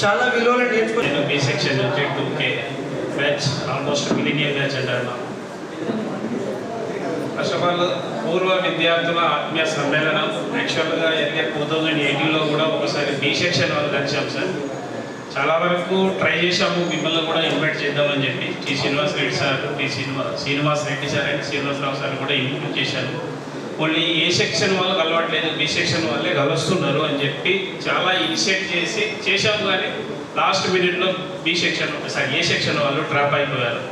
చాలా విలువలు నేర్చుకుని నేను బి సెక్షన్ నుంచి 2K batch almost millennium batch అంటారు. ఫస్ట్ ఆఫ్ ఆల్ పూర్వ విద్యార్థుల ఆత్మీయ సమ్మేళనం యాక్చువల్గా 2018లో కూడా ఒకసారి బి సెక్షన్ వాళ్ళు కలిసాం సార్. చాలా వరకు ట్రై చేశాము, మిమ్మల్ని కూడా ఇన్వైట్ చేద్దామని చెప్పి T Srinivas Reddy sir, Srinivas Reddy sir and Srinivasarao sir కూడా ఇన్వైట్ చేశాను. ఓన్లీ ఏ సెక్షన్ వాళ్ళు కలవట్లేదు, బి సెక్షన్ వాళ్ళే కలుస్తున్నారు అని చెప్పి చాలా ఇనిషియేట్ చేశాము. కానీ లాస్ట్ మినిట్లో బి సెక్షన్ ఏ సెక్షన్ వాళ్ళు డ్రాప్ అయిపోయారు.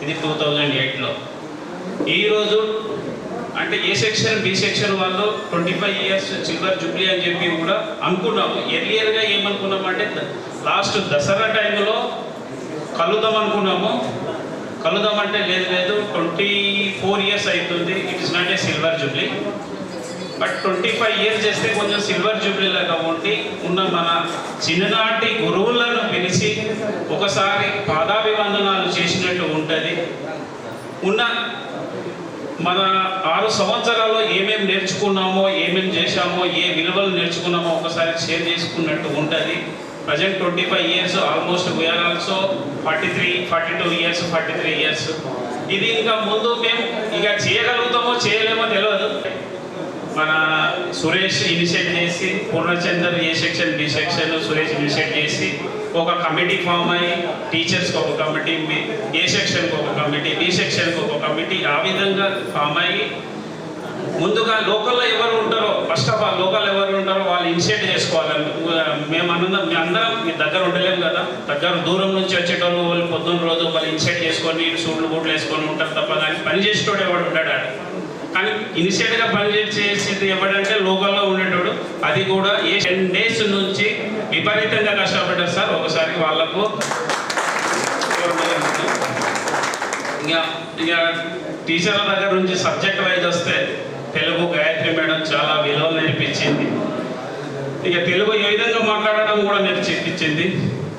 ఇది 2008లో. ఈరోజు అంటే ఏ సెక్షన్ బి సెక్షన్ వాళ్ళు 25 ఇయర్స్ సిల్వర్ జూబ్లీ అని చెప్పి కూడా అనుకున్నాము. ఎర్లియర్గా ఏమనుకున్నామంటే లాస్ట్ దసరా టైంలో కలుద్దాం అనుకున్నాము. కలుద్దామంటే లేదు 24 ఇయర్స్ అవుతుంది, it is not a silver Jubilee, but 25 years చేస్తే కొంచెం సిల్వర్ జూబ్లీ లాగా ఉండి ఉన్న మన చిన్ననాటి గురువులను పిలిచి ఒకసారి పాదాభివందనాలు చేసినట్టు ఉంటుంది. ఉన్న మన 6 సంవత్సరాల్లో ఏమేమి నేర్చుకున్నామో, ఏమేమి చేశామో, ఏ విలువలు నేర్చుకున్నామో ఒకసారి షేర్ చేసుకున్నట్టు ఉంటుంది. Present 25 years almost we are also 42 years 43 years. ఇది ఇంకా ముందు మేము ఇక చేయగలుగుతామో చేయలేమో తెలియదు. మన సురేష్ ఇనిషియేట్ చేసి, Purnachander A section B section Suresh initiate చేసి ఒక కమిటీ ఫామ్ అయ్యి, టీచర్స్కి ఒక కమిటీ, ఏ సెక్షన్కి ఒక కమిటీ, బి సెక్షన్కి ఒక కమిటీ, ఆ విధంగా ఫామ్ అయ్యి ముందుగా లోకల్లో ఎవరు ఉంటారో, ఫస్ట్ ఆఫ్ ఆల్ లోకల్ ఎవరు ఉంటారో వాళ్ళు ఇనిషియేట్ చేసుకోవాలని మేము అందరం మీ దగ్గర ఉండలేము కదా. దగ్గర దూరం నుంచి వచ్చేటోళ్ళు వాళ్ళు పొద్దున్న రోజు వాళ్ళు ఇనిషియేట్ చేసుకొని సూట్లు బూట్లు వేసుకొని ఉంటారు తప్ప కానీ పని చేసేటోడు ఎవడు ఉంటాడు. కానీ ఇనిషియేట్గా పని చేసేది ఎవడంటే లోకల్లో ఉండేటోడు. అది కూడా ఏ 10 డేస్ నుంచి విపరీతంగా కష్టపడ్డారు సార్. ఒకసారి వాళ్ళకు ఇక టీచర్ల దగ్గర నుంచి సబ్జెక్ట్ వైజ్ వస్తే తెలుగు గాయత్రి మేడం చాలా విలువలు నేర్పించింది. ఇక తెలుగు ఏ విధంగా మాట్లాడడం కూడా నేర్పించింది.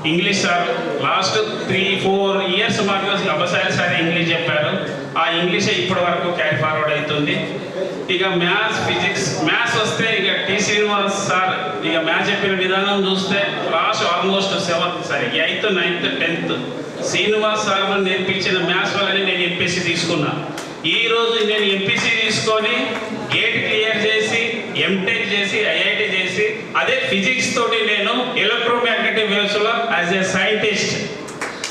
ఇంగ్లీష్ సార్ లాస్ట్ 3-4 ఇయర్స్ మాకు అబసారి సార్ ఇంగ్లీష్ చెప్పారు. ఆ ఇంగ్లీషే ఇప్పటి వరకు క్యారీ ఫార్వర్డ్ అవుతుంది. ఇక మ్యాథ్స్ ఫిజిక్స్ మ్యాథ్స్ వస్తే ఇక టి శ్రీనివాస్ సార్ ఇక మ్యాథ్స్ చెప్పిన విధానం చూస్తే last almost 8th 9th 10th Srinivas sir నేర్పించిన మ్యాథ్స్ వల్లని నేను ఎంపీసీ తీసుకున్నా. ఈరోజు నేను ఎంపీసీ తీసుకొని గేట్ క్లియర్ చేసి ఎంటెక్ చేసి ఐఐటి చేసి అదే ఫిజిక్స్ తోటి నేను ఎలక్ట్రోమాగ్నెటిక్ వేవ్స్లో యాజ్ ఏ సైంటిస్ట్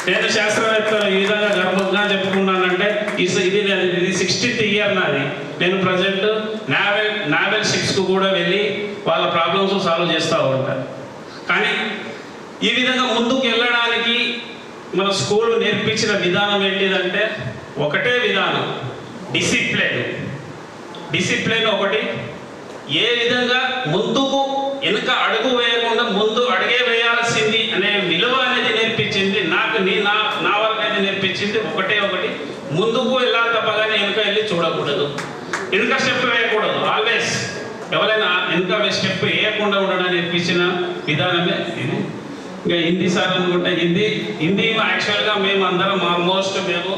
నేను శాస్త్రవేత్తలు ఈ విధంగా గర్వంగా చెప్పుకున్నానంటే ఇది 60th ఇయర్ నాది. నేను ప్రజెంట్ నావెల్ షిప్స్కు కూడా వెళ్ళి వాళ్ళ ప్రాబ్లమ్స్ సాల్వ్ చేస్తూ ఉంటాను. కానీ ఈ విధంగా ముందుకు వెళ్ళడానికి మన స్కూల్ నేర్పించిన విధానం ఏంటిదంటే ఒకటే విధానం, డిసిప్లిన్ ఒకటి. ఏ విధంగా ముందుకు వెనుక అడుగు వేయకుండా ముందు అడుగే వేయాల్సింది అనే విలువ అనేది నేర్పించింది నాకు. నా వరకు అయితే నేర్పించింది ఒకటి, ముందుకు వెళ్ళాలి తప్ప కానీ వెనుక వెళ్ళి చూడకూడదు, వెనుక స్టెప్ వేయకూడదు. ఆల్వేస్ ఎవరైనా వెనుక స్టెప్ వేయకుండా ఉండడానికి నేర్పించిన విధానమే ఇది. ఇంకా హిందీ సార్ అనుకుంటే హిందీ యాక్చువల్గా మేము అందరం ఆల్మోస్ట్ మేము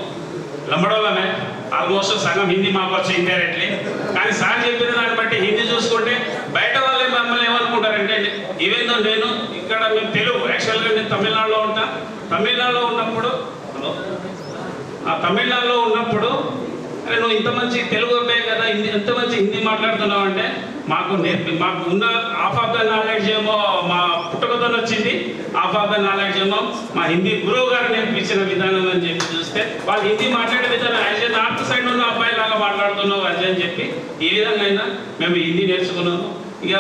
లంబడోళ్ళమే, ఆల్మోస్ట్ సగం హిందీ మాకు వచ్చి ఇండైరెక్ట్లీ. కానీ సార్ చెప్పిన దాన్ని బట్టి హిందీ చూసుకుంటే బయట వాళ్ళే మమ్మల్ని ఏమనుకుంటారంటే ఈవెందో నేను ఇక్కడ మేము తెలుగు యాక్చువల్గా నేను తమిళనాడులో ఉంటా. తమిళనాడులో ఉన్నప్పుడు అరే నువ్వు ఇంత మంచి తెలుగు అబ్బాయి కదా, ఎంత మంచి హిందీ మాట్లాడుతున్నావు అంటే మాకు ఉన్న హాఫ్ ఆఫ్ ద నాలెడ్జ్ ఏమో మా పుట్టుకతో వచ్చింది, హాఫ్ ఆఫ్ ద నాలెడ్జ్ ఏమో మా హిందీ గురువు గారు నేర్పించిన విధానం అని చెప్పి చూస్తే వాళ్ళు హిందీ మాట్లాడే విధానం యాజ్ ఏ నార్త్ సైడ్ ఉన్న అబ్బాయి లాగా మాట్లాడుతున్నావు అది అని చెప్పి ఈ విధంగా అయినా మేము హిందీ నేర్చుకున్నాము. ఇక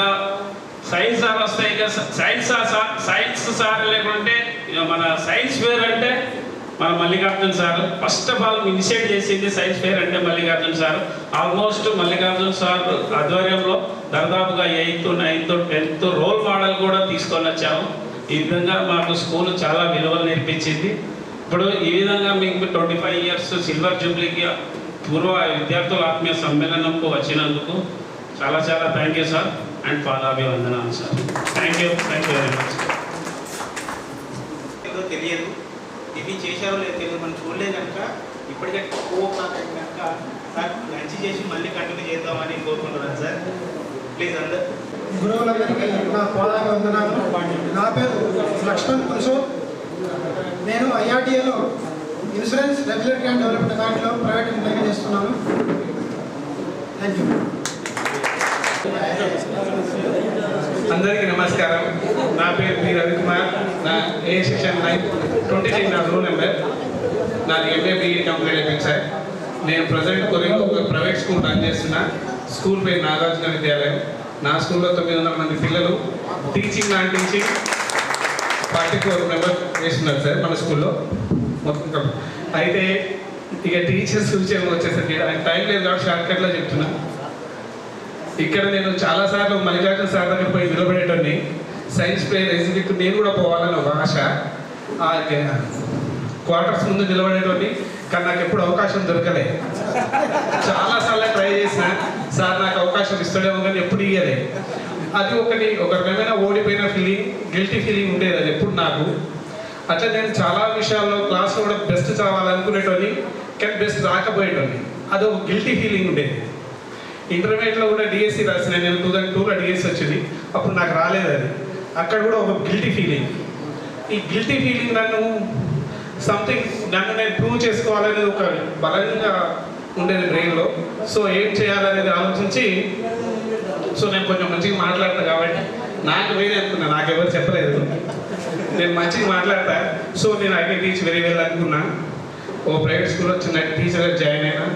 సైన్స్ సార్ వస్తే ఇక సైన్స్ సార్ లేకుంటే ఇక మన సైన్స్ ఫేర్ అంటే మన Mallikarjun sir first of all initiate చేసింది సైన్స్ ఫేర్ అంటే Mallikarjun sir. Almost Mallikarjun sir ఆధ్వర్యంలో దాదాపుగా 8th 9th 10th role model కూడా తీసుకొని వచ్చాము. ఈ విధంగా మాకు స్కూల్ చాలా విలువలు నేర్పించింది. ఇప్పుడు ఈ విధంగా మీకు 25 ఇయర్స్ సిల్వర్ జూబ్లీకి పూర్వ విద్యార్థుల ఆత్మీయ సమ్మేళనంకు వచ్చినందుకు చాలా థ్యాంక్ యూ సార్ అండ్ పాదాభివందనాలు sir. Thank you very much. తెలియదు ఇది చేశారో లేదు తెలియదు, మనం చూడలేదు కనుక ఇప్పటికే కోఆపరేట్ కనుక సార్ లంచ్ చేసి మళ్ళీ కంటిన్యూ చేద్దామని కోరుకుంటున్నాను సార్. ప్లీజ్ అందరు గురువులందరికీ నా పాదాల వందనాలు. నా పేరు లక్ష్మణ్ పురుషోత్. నేను ఐఆర్టీఏలో ఇన్సూరెన్స్ రెగ్యులేటరీ అండ్ డెవలప్మెంట్ అథారిటీలో ప్రైవేట్ ఎంప్లాయీగా చేస్తున్నాను. Thank you. అందరికీ నమస్కారం. నా పేరు పి రవికుమార్. నా ఏ సెక్షన్ 29 నా రూల్ నెంబర్. నాది ఎంఏ బీఈడి కంప్లీట్ అయిపోయింది సార్. నేను ప్రజెంట్ కొరియలో ఒక ప్రైవేట్ స్కూల్ రన్ చేస్తున్నా. స్కూల్ పేరు నాగార్జున విద్యాలయం. నా స్కూల్లో 900 మంది పిల్లలు టీచింగ్ నాన్ టీచింగ్ 44 మెంబర్స్ చేస్తున్నారు సార్ మన స్కూల్లో మొత్తం. అయితే ఇక టీచర్స్ విషయం వచ్చేసరికి టైం లేదు కాబట్టి షార్ట్కట్లో చెప్తున్నా. ఇక్కడ నేను చాలాసార్లు మల్లికార్జున సార్ దగ్గర పోయి నిలబడేటోని సైన్స్ ప్లేయర్ ఎగ్జిక్యూటివ్ నేను కూడా పోవాలని ఒక ఆశ. క్వార్టర్స్ ముందు నిలబడేటోని కానీ నాకు ఎప్పుడు అవకాశం దొరకలే. చాలాసార్లు ట్రై చేసిన సార్ నాకు అవకాశం ఇస్తాడేమో కానీ ఎప్పుడు ఇయ్యలే. అది ఒక రకమైన ఓడిపోయిన ఫీలింగ్, గిల్టీ ఫీలింగ్ ఉండేది అది ఎప్పుడు నాకు. అట్లా నేను చాలా విషయాల్లో క్లాస్లో కూడా బెస్ట్ చదవాలనుకునేటోని కానీ బెస్ట్ రాకపోయేటోని. అది ఒక గిల్టీ ఫీలింగ్ ఉండేది. ఇంటర్మీడియట్లో కూడా డిఎస్సి రాసిన నేను 2002లో డిఎస్సి వచ్చింది. అప్పుడు నాకు రాలేదు అది. అక్కడ కూడా ఒక గిల్టీ ఫీలింగ్. ఈ గిల్టీ ఫీలింగ్ నన్ను నేను ప్రూవ్ చేసుకోవాలనేది ఒక బలంగా ఉండేది బ్రెయిన్లో. సో ఏం చేయాలనేది ఆలోచించి నేను కొంచెం మంచిగా మాట్లాడతా కాబట్టి నాకు వేరే అనుకున్నా, నాకెవరు చెప్పలేదు. నేను మంచిగా మాట్లాడతా. సో నేను ఐటీ టీచ్ వెరీ వెల్ అనుకున్నా. ఓ ప్రైవేట్ స్కూల్లో చిన్న టీచర్గా జాయిన్ అయినా.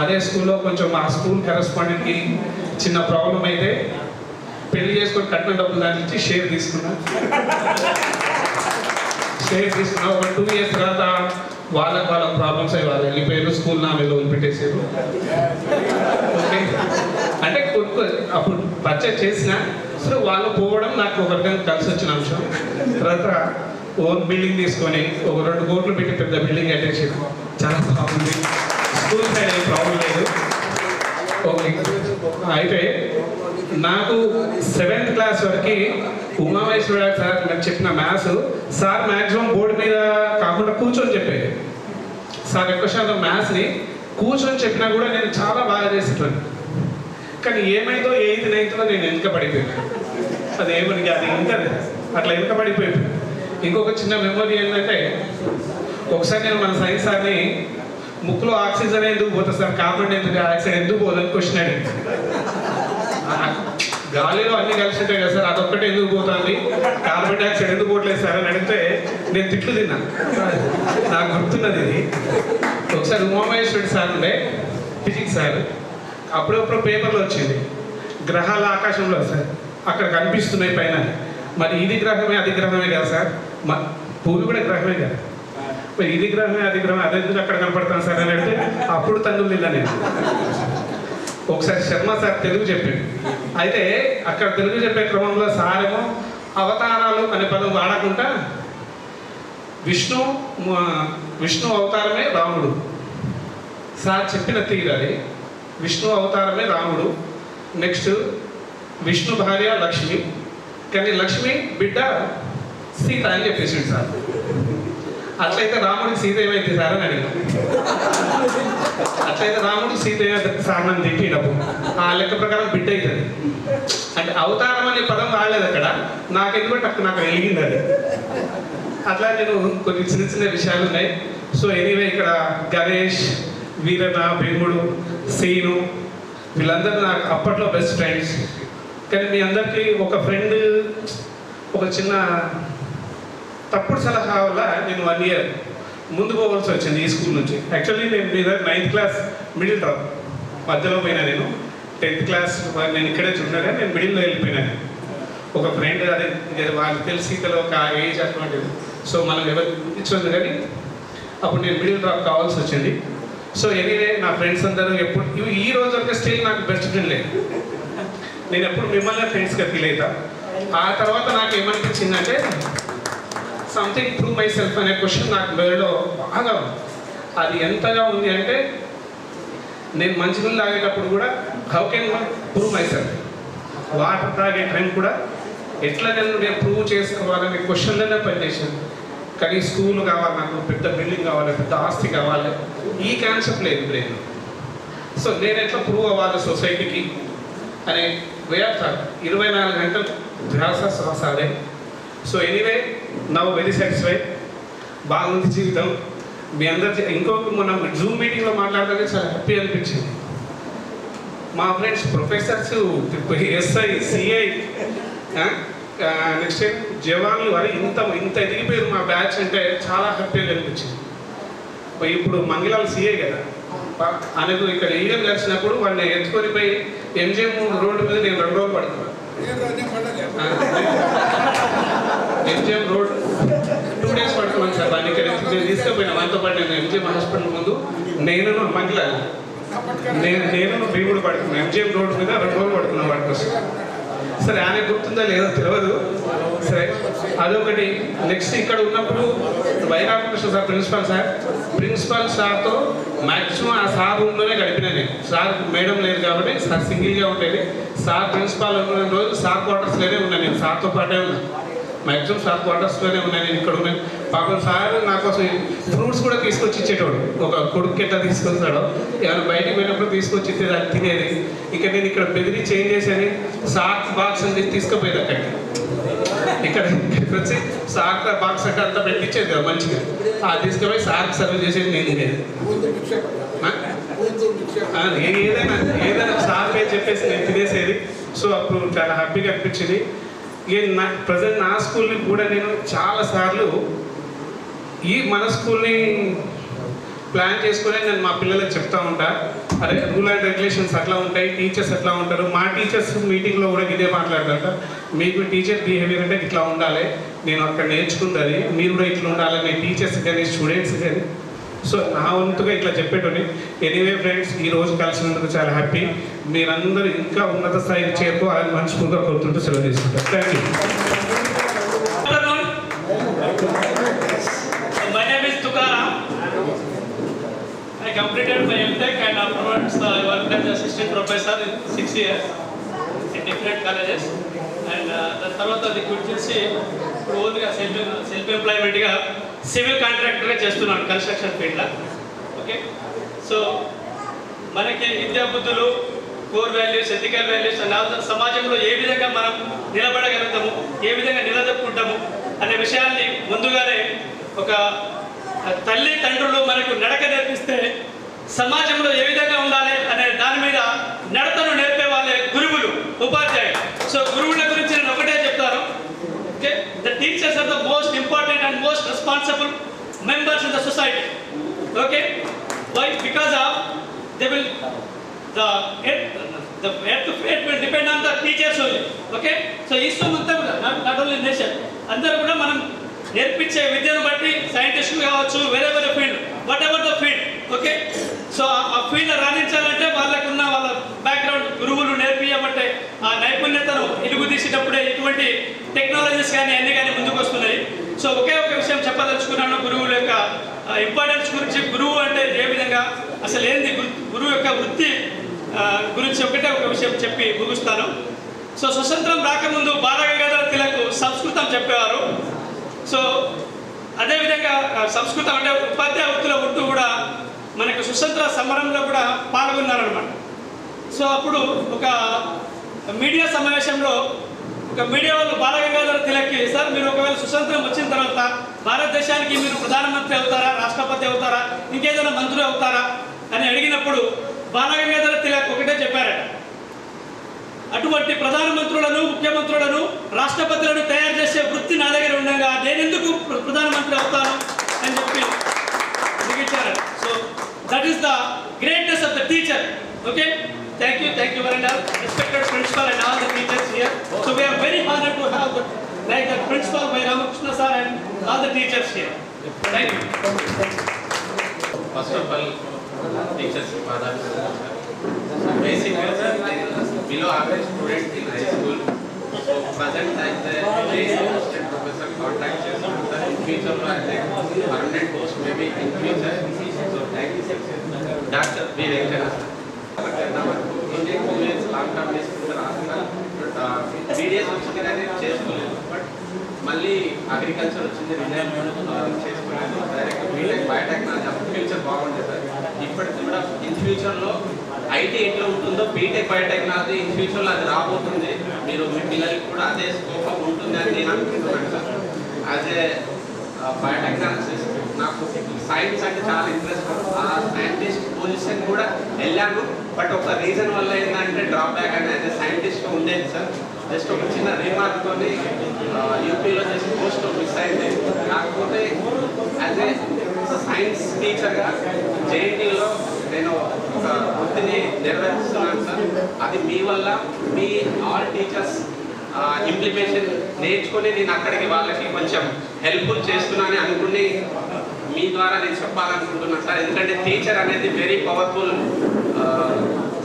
అదే స్కూల్లో కొంచెం మా స్కూల్ కరెస్పాండెంట్కి చిన్న ప్రాబ్లం అయితే పెళ్లి చేసుకొని కట్టిన డబ్బులు దాని నుంచి షేర్ తీసుకున్నా. ఒక 2 years తర్వాత వాళ్ళ ప్రాబ్లమ్స్ అయ్యి వాళ్ళు వెళ్ళిపోయారు. స్కూల్ నా మీద వదిలిపెట్టేసారు. ఓకే, అంటే అప్పుడు పర్చేజ్ చేసిన సో వాళ్ళు పోవడం నాకు ఒక రకంగా కలిసి వచ్చిన అంశం. తర్వాత ఓన్ బిల్డింగ్ తీసుకొని ఒక 2 కోట్లు పెట్టి పెద్ద బిల్డింగ్ కట్టేసారు. చాలా బాగుంది. స్కూల్ సైడ్ ఏం ప్రాబ్లం లేదు. ఓకే, అయితే నాకు 7th క్లాస్ వరకు ఉమామేశ్వర సార్ నాకు చెప్పిన మ్యాథ్స్ సార్ మ్యాక్సిమం బోర్డు మీద కాకుండా కూర్చొని చెప్పేది. సార్ ఎక్కువ శాతం మ్యాథ్స్ని కూర్చొని చెప్పినా కూడా నేను చాలా బాగా చేసేటాను. కానీ ఏమైందో 8th 9thలో నేను వెనుక పడిపోయాను. అది ఏమని అది ఇంకా అట్లా వెనుక పడిపోయాను. ఇంకొక చిన్న మెమొరీ ఏంటంటే ఒకసారి నేను మన సైన్స్ సార్ని ముక్కులో ఆక్సిజన్ ఎందుకు పోతుంది సార్, కార్బన్ ఎందుకు ఆక్సిజన్ ఎందుకు పోదని క్వశ్చన్ అడిగింది. గాలిలో అన్ని కలిసి ఉంటాయి కదా సార్, అదొక్కటే ఎందుకు పోతుంది, కార్బన్ డైఆక్సైడ్ ఎందుకు పోవట్లేదు సార్ అని అడిగితే నేను తిట్లు తిన్నా. నాకు గుర్తున్నది ఇది. ఒకసారి ఉమామహేశ్వరి సార్ ఉండే ఫిజిక్స్ సార్, అప్పుడప్పుడు పేపర్లో వచ్చింది గ్రహాల ఆకాశంలో సార్ అక్కడ కనిపిస్తున్నాయి పైన, మరి ఇది గ్రహమే అది గ్రహమే కదా సార్, భూమి కూడా గ్రహమే కదా, మరి ఇది గ్రహమే అది గ్రహమే అదే ఎందుకు అక్కడ కనపడతాను సార్ అని అడిగితే అప్పుడు తన్నులు తిన్నా నేను. ఒకసారి శర్మ సార్ తెలుగు చెప్పాడు. అయితే అక్కడ తెలుగు చెప్పే క్రమంలో సారేమో అవతారాలు అనే పదం వాడకుండా విష్ణు అవతారమే రాముడు సార్ చెప్పిన తీరాలి. విష్ణు అవతారమే రాముడు, నెక్స్ట్ విష్ణు భార్య లక్ష్మి, కానీ లక్ష్మి బిడ్డ సీత అని చెప్పేసిండు సార్. అట్లయితే రాముడికి సీత ఏమైంది సార్ అని అడిగాం. అట్లయితే రాముడికి సీత ఏమైతే సార్ నన్ను తిట్టినప్పుడు ఆ లెక్క ప్రకారం బిడ్డ అవుతుంది. అంటే అవతారం అనే పదం వాడలేదు అక్కడ, నాకు ఎందుకంటే అక్కడ నాకు వెలిగింది అది. అట్లా నేను కొన్ని చిన్న చిన్న విషయాలు ఉన్నాయి. సో ఎనీవే ఇక్కడ గణేష్, వీరన్న, భీముడు, సీను వీళ్ళందరూ నాకు అప్పట్లో బెస్ట్ ఫ్రెండ్స్. కానీ మీ అందరికీ ఒక ఫ్రెండ్ ఒక చిన్న తప్పుడు సలహా వల్ల నేను 1 year ముందు పోవాల్సి వచ్చింది ఈ స్కూల్ నుంచి. యాక్చువల్లీ నేను మీ దగ్గర 9th క్లాస్ మిడిల్ డ్రాప్ మధ్యలో పోయినా. నేను 10th క్లాస్ నేను ఇక్కడే చూడగా నేను మిడిల్లో వెళ్ళిపోయినాను. ఒక ఫ్రెండ్ అదే వాళ్ళకి తెలిసి ఒక ఏజ్ అటువంటిది, సో మనం ఎవరు ఇచ్చింది కానీ అప్పుడు నేను మిడిల్ డ్రాప్ కావాల్సి వచ్చింది. సో ఎనీవే నా ఫ్రెండ్స్ అందరూ ఎప్పుడు ఈ రోజు వరకు స్టిల్ నాకు బెస్ట్ ఫ్రెండ్ లేదు. నేను ఎప్పుడు మిమ్మల్ని ఫ్రెండ్స్గా ఫీల్ అవుతా. ఆ తర్వాత నాకు ఏమనిపించిందంటే సంథింగ్ ప్రూవ్ మై సెల్ఫ్ అనే క్వశ్చన్ నాకు మెదడులో బాగా ఉంది. అది ఎంతగా ఉంది అంటే నేను మంచినీళ్ళు తాగేటప్పుడు కూడా how can prove my self, water తాగే టైం కూడా ఎట్లా నేను ప్రూవ్ చేసుకోవాలనే క్వశ్చన్లోనే పనిచేసాను. కానీ స్కూల్ కావాలి, నాకు పెద్ద బిల్డింగ్ కావాలి, పెద్ద ఆస్తి కావాలి, ఈ కాన్సెప్ట్ లేదు బ్రెయిన్. సో నేను ఎట్లా ప్రూవ్ అవ్వాలి సొసైటీకి అనే వేర్ 24 గంటలు ధ్యాస సాగే. So anyway now very satisfied. బాగుంది జీవితం. మీ అందరి ఇంకొక మనం జూమ్ మీటింగ్లో మాట్లాడడానికి చాలా హ్యాపీ అనిపించింది. మా friends professors, SI, CI, next జవాన్లు అని ఇంత ఎదిగిపోయారు మా బ్యాచ్ అంటే చాలా హ్యాపీగా అనిపించింది. ఇప్పుడు మంగిలాల్ సిఐ కదా, ఆయనకు ఇక్కడ ఈగలు కలిసినప్పుడు వాడిని ఎత్తుకొని పోయి ఎంజిఎం రోడ్డు మీద నేను 2 రోజులు పడుతున్నాను. ఎంజిఎం రోడ్ 2 days పడుతున్నాను సార్. వాడిని ఇక్కడ తీసుకుపోయినా మనతో పాటు నేను ఎంజిఎం హాస్పిటల్ ముందు నేను మంగిలాల్ నేను భీముడు పడుతున్నాను. ఎంజిఎం రోడ్ మీద 2 రోజులు పడుతున్నాను వాడి కోసం. సరే ఆయన గుర్తుందా లేదో తెలియదు. సరే అదొకటి. నెక్స్ట్ ఇక్కడ ఉన్నప్పుడు వైరామకృష్ణ సార్ ప్రిన్సిపాల్ సార్తో మ్యాక్సిమం ఆ సార్ రూమ్లోనే గడిపినా నేను. సార్ మేడం లేదు కాబట్టి సార్ సింగిల్గా ఉండేది. సార్ ప్రిన్సిపాల్ ఉన్న రోజు సార్ క్వార్టర్స్లోనే ఉన్నాను నేను. సార్తో పాటే ఉన్నాను. మ్యాక్సిమం సార్ క్వార్టర్స్లోనే ఉన్నాను నేను. ఇక్కడ ఉన్నాను. పాపం సార్ నా కోసం ఫ్రూట్స్ కూడా తీసుకొచ్చి ఇచ్చేటోడు. ఒక కొడుకు ఎట్లా తీసుకొస్తాడో ఏమైనా బయటికి పోయినప్పుడు తీసుకొచ్చి ఇచ్చేది తినేది. ఇక నేను ఇక్కడ బెదిరి చేంజ్ చేసేది. సార్ బాక్స్ అని తీసుకుపోయేది అక్కడికి. ఇక్కడికి వచ్చి సార్ బాక్స్ అంటే అంతా పెట్టించేది కదా మంచిగా. తీసుకుపోయి సార్కి సర్వ్ చేసేది నేను తినేది. ఏదైనా సార్ పేరు చెప్పేసి నేను తినేసేది. సో అప్పుడు చాలా హ్యాపీగా అనిపించింది. ప్రజెంట్ నా స్కూల్ని కూడా నేను చాలాసార్లు మన స్కూల్ని ప్లాన్ చేసుకుని నేను మా పిల్లలకు చెప్తా ఉంటా. అరే రూల్ అండ్ రెగ్యులేషన్స్ అట్లా ఉంటాయి, టీచర్స్ ఎట్లా ఉంటారు. మా టీచర్స్ మీటింగ్లో కూడా ఇదే మాట్లాడతారు. మీకు టీచర్ బిహేవియర్ అంటే ఇట్లా ఉండాలి, నేను అక్కడ నేర్చుకుంది అది, మీరు కూడా ఇట్లా ఉండాలి మీ టీచర్స్ కానీ స్టూడెంట్స్ కానీ. సో నా వంతుగా ఇట్లా చెప్పేటోని. ఎనీవే ఫ్రెండ్స్, ఈ రోజు కలిసినందుకు చాలా హ్యాపీ. మీరందరూ ఇంకా ఉన్నత స్థాయికి చేరుకోవాలని మనస్ఫూర్తిగా కోరుతుంటూ సెలవు తీసుకుంటారు. Thank you. My name is Tukaram. I completed my MTech and afterwards I worked as assistant professor in 6 years in different colleges. And the తర్వాత లిక్విడ్ చేసి ఇప్పుడు ఓన్గా సెల్ఫ్ ఎంప్లాయ్మెంట్గా సివిల్ కాంట్రాక్టర్గా చేస్తున్నాను కన్స్ట్రక్షన్ ఫీల్డ్లో. ఓకే, సో మనకి విద్యా బుద్ధులు, core values, ethical values and సమాజంలో ఏ విధంగా మనం నిలబడగలుగుతాము, ఏ విధంగా నిలదొక్కుంటాము అనే విషయాన్ని ముందుగానే ఒక తల్లి తండ్రులు మనకు నడక నేర్పిస్తే సమాజంలో ఏ విధంగా ఉండాలి అనే దాని మీద నడతను నేర్పే వాళ్ళే గురువులు, ఉపాధ్యాయులు. సో గురువుల గురించి నేను ఒకటే చెప్తాను. Okay, the teachers are the most important and most responsible members in the society. Okay, why? Because of they will the earth will depend on the teachers only. Okay, so ఈశ్వరం అంతా కూడా not only nation అందరూ కూడా మనం నేర్పించే విద్యను బట్టి సైంటిస్టులు కావచ్చు, వేరే field, what ever the field. Okay, so ఆ ఫీల్డ్ రాణించాలంటే వాళ్ళకున్న వాళ్ళ బ్యాక్గ్రౌండ్ గురువులు నేర్పియబట్టే ఆ నైపుణ్యతను ఇలుగు తీసేటప్పుడే ఇటువంటి టెక్నాలజీస్ కానీ అన్ని కానీ ముందుకు వస్తున్నాయి. సో ఒకే ఒక విషయం చెప్పదలుచుకున్నాను గురువుల యొక్క ఇంపార్టెన్స్ గురించి. గురువు అంటే ఏ విధంగా అసలు ఏంది, గురువు యొక్క వృత్తి గురించి ఒకటే ఒక విషయం చెప్పి ముగుస్తాను. సో స్వతంత్రం రాకముందు బాలగంగాధర తిలక్ సంస్కృతం చెప్పేవారు. సో అదేవిధంగా సంస్కృతం అంటే ఉపాధ్యాయ వృత్తిలో ఉంటూ కూడా మనకు స్వతంత్ర సమరంలో కూడా పాల్గొన్నారనమాట. సో అప్పుడు ఒక మీడియా సమావేశంలో ఒక మీడియా వాళ్ళు బాలగంగాధర తిలక్కి, సార్ మీరు ఒకవేళ స్వతంత్రం వచ్చిన తర్వాత భారతదేశానికి మీరు ప్రధానమంత్రి అవుతారా, రాష్ట్రపతి అవుతారా, ఇంకేదైనా మంత్రి అవుతారా అని అడిగినప్పుడు బాలగంగాధర తిలక్ ఒకటే చెప్పారట, అటువంటి ప్రధానమంత్రులను, ముఖ్యమంత్రులను, రాష్ట్రపతులను తయారు చేసే వృత్తి నా దగ్గర ఉండగా నేనెందుకు ప్రధానమంత్రి అవుతాను అని చెప్పి ముగించారట. So that is the greatness of the teacher. Okay, thank you very much, respected principal and all the teachers here. So we are very honored to have like the principal by Ramakrishna sir and all the teachers here. Thank you. First of all, teachers father, basically below average student in high school. So present as the assistant professor contact chestunta. In future lo ante permanent post maybe in future. So thank you sir. Dr. B. Venkatana sir. Indian 2 years long term చేసుకుంటారు BDS వచ్చింది కానీ చేసుకోలేదు. But మళ్ళీ agriculture వచ్చింది, resign చేసుకోలేదు. Direct BTech biotechnology future బాగుంటుంది sir. ఇప్పటికి కూడా ఇన్ ఫ్యూచర్లో ఐటీ ఎట్లా ఉంటుందో బీటెక్ బయోటెక్నాలజీ ఇన్ ఫ్యూచర్లో అది రాబోతుంది. మీరు మీ పిల్లలకి కూడా అదే స్కోప్ ఆఫ్ ఉంటుంది అని నేను అనుకుంటున్నాను సార్. యాజ్ ఏ బయోటెక్నాలజిస్ట్ నాకు సైన్స్ అంటే చాలా ఇంట్రెస్ట్. ఆ సైంటిస్ట్ పొజిషన్ కూడా వెళ్ళాను. బట్ ఒక రీజన్ వల్ల ఏంటంటే డ్రాబ్యాక్ అనేది సైంటిస్ట్ ఉండేది సార్. జస్ట్ ఒక చిన్న రిమార్క్తో యూపీలో జస్ట్ పోస్ట్ మిస్ అయింది. కాకపోతే యాజ్ ఏ సైన్స్ టీచర్గా జేఎన్టీలో నేను ఒక వృత్తిని నెరవేరుస్తున్నాను సార్. అది మీ వల్ల మీ ఆల్ టీచర్స్ ఇంప్లిమెంటేషన్ నేర్చుకొని నేను అక్కడికి వాళ్ళకి కొంచెం హెల్ప్ఫుల్ చేస్తున్నానని అనుకుని మీ ద్వారా నేను చెప్పాలనుకుంటున్నాను సార్. ఎందుకంటే టీచర్ అనేది వెరీ పవర్ఫుల్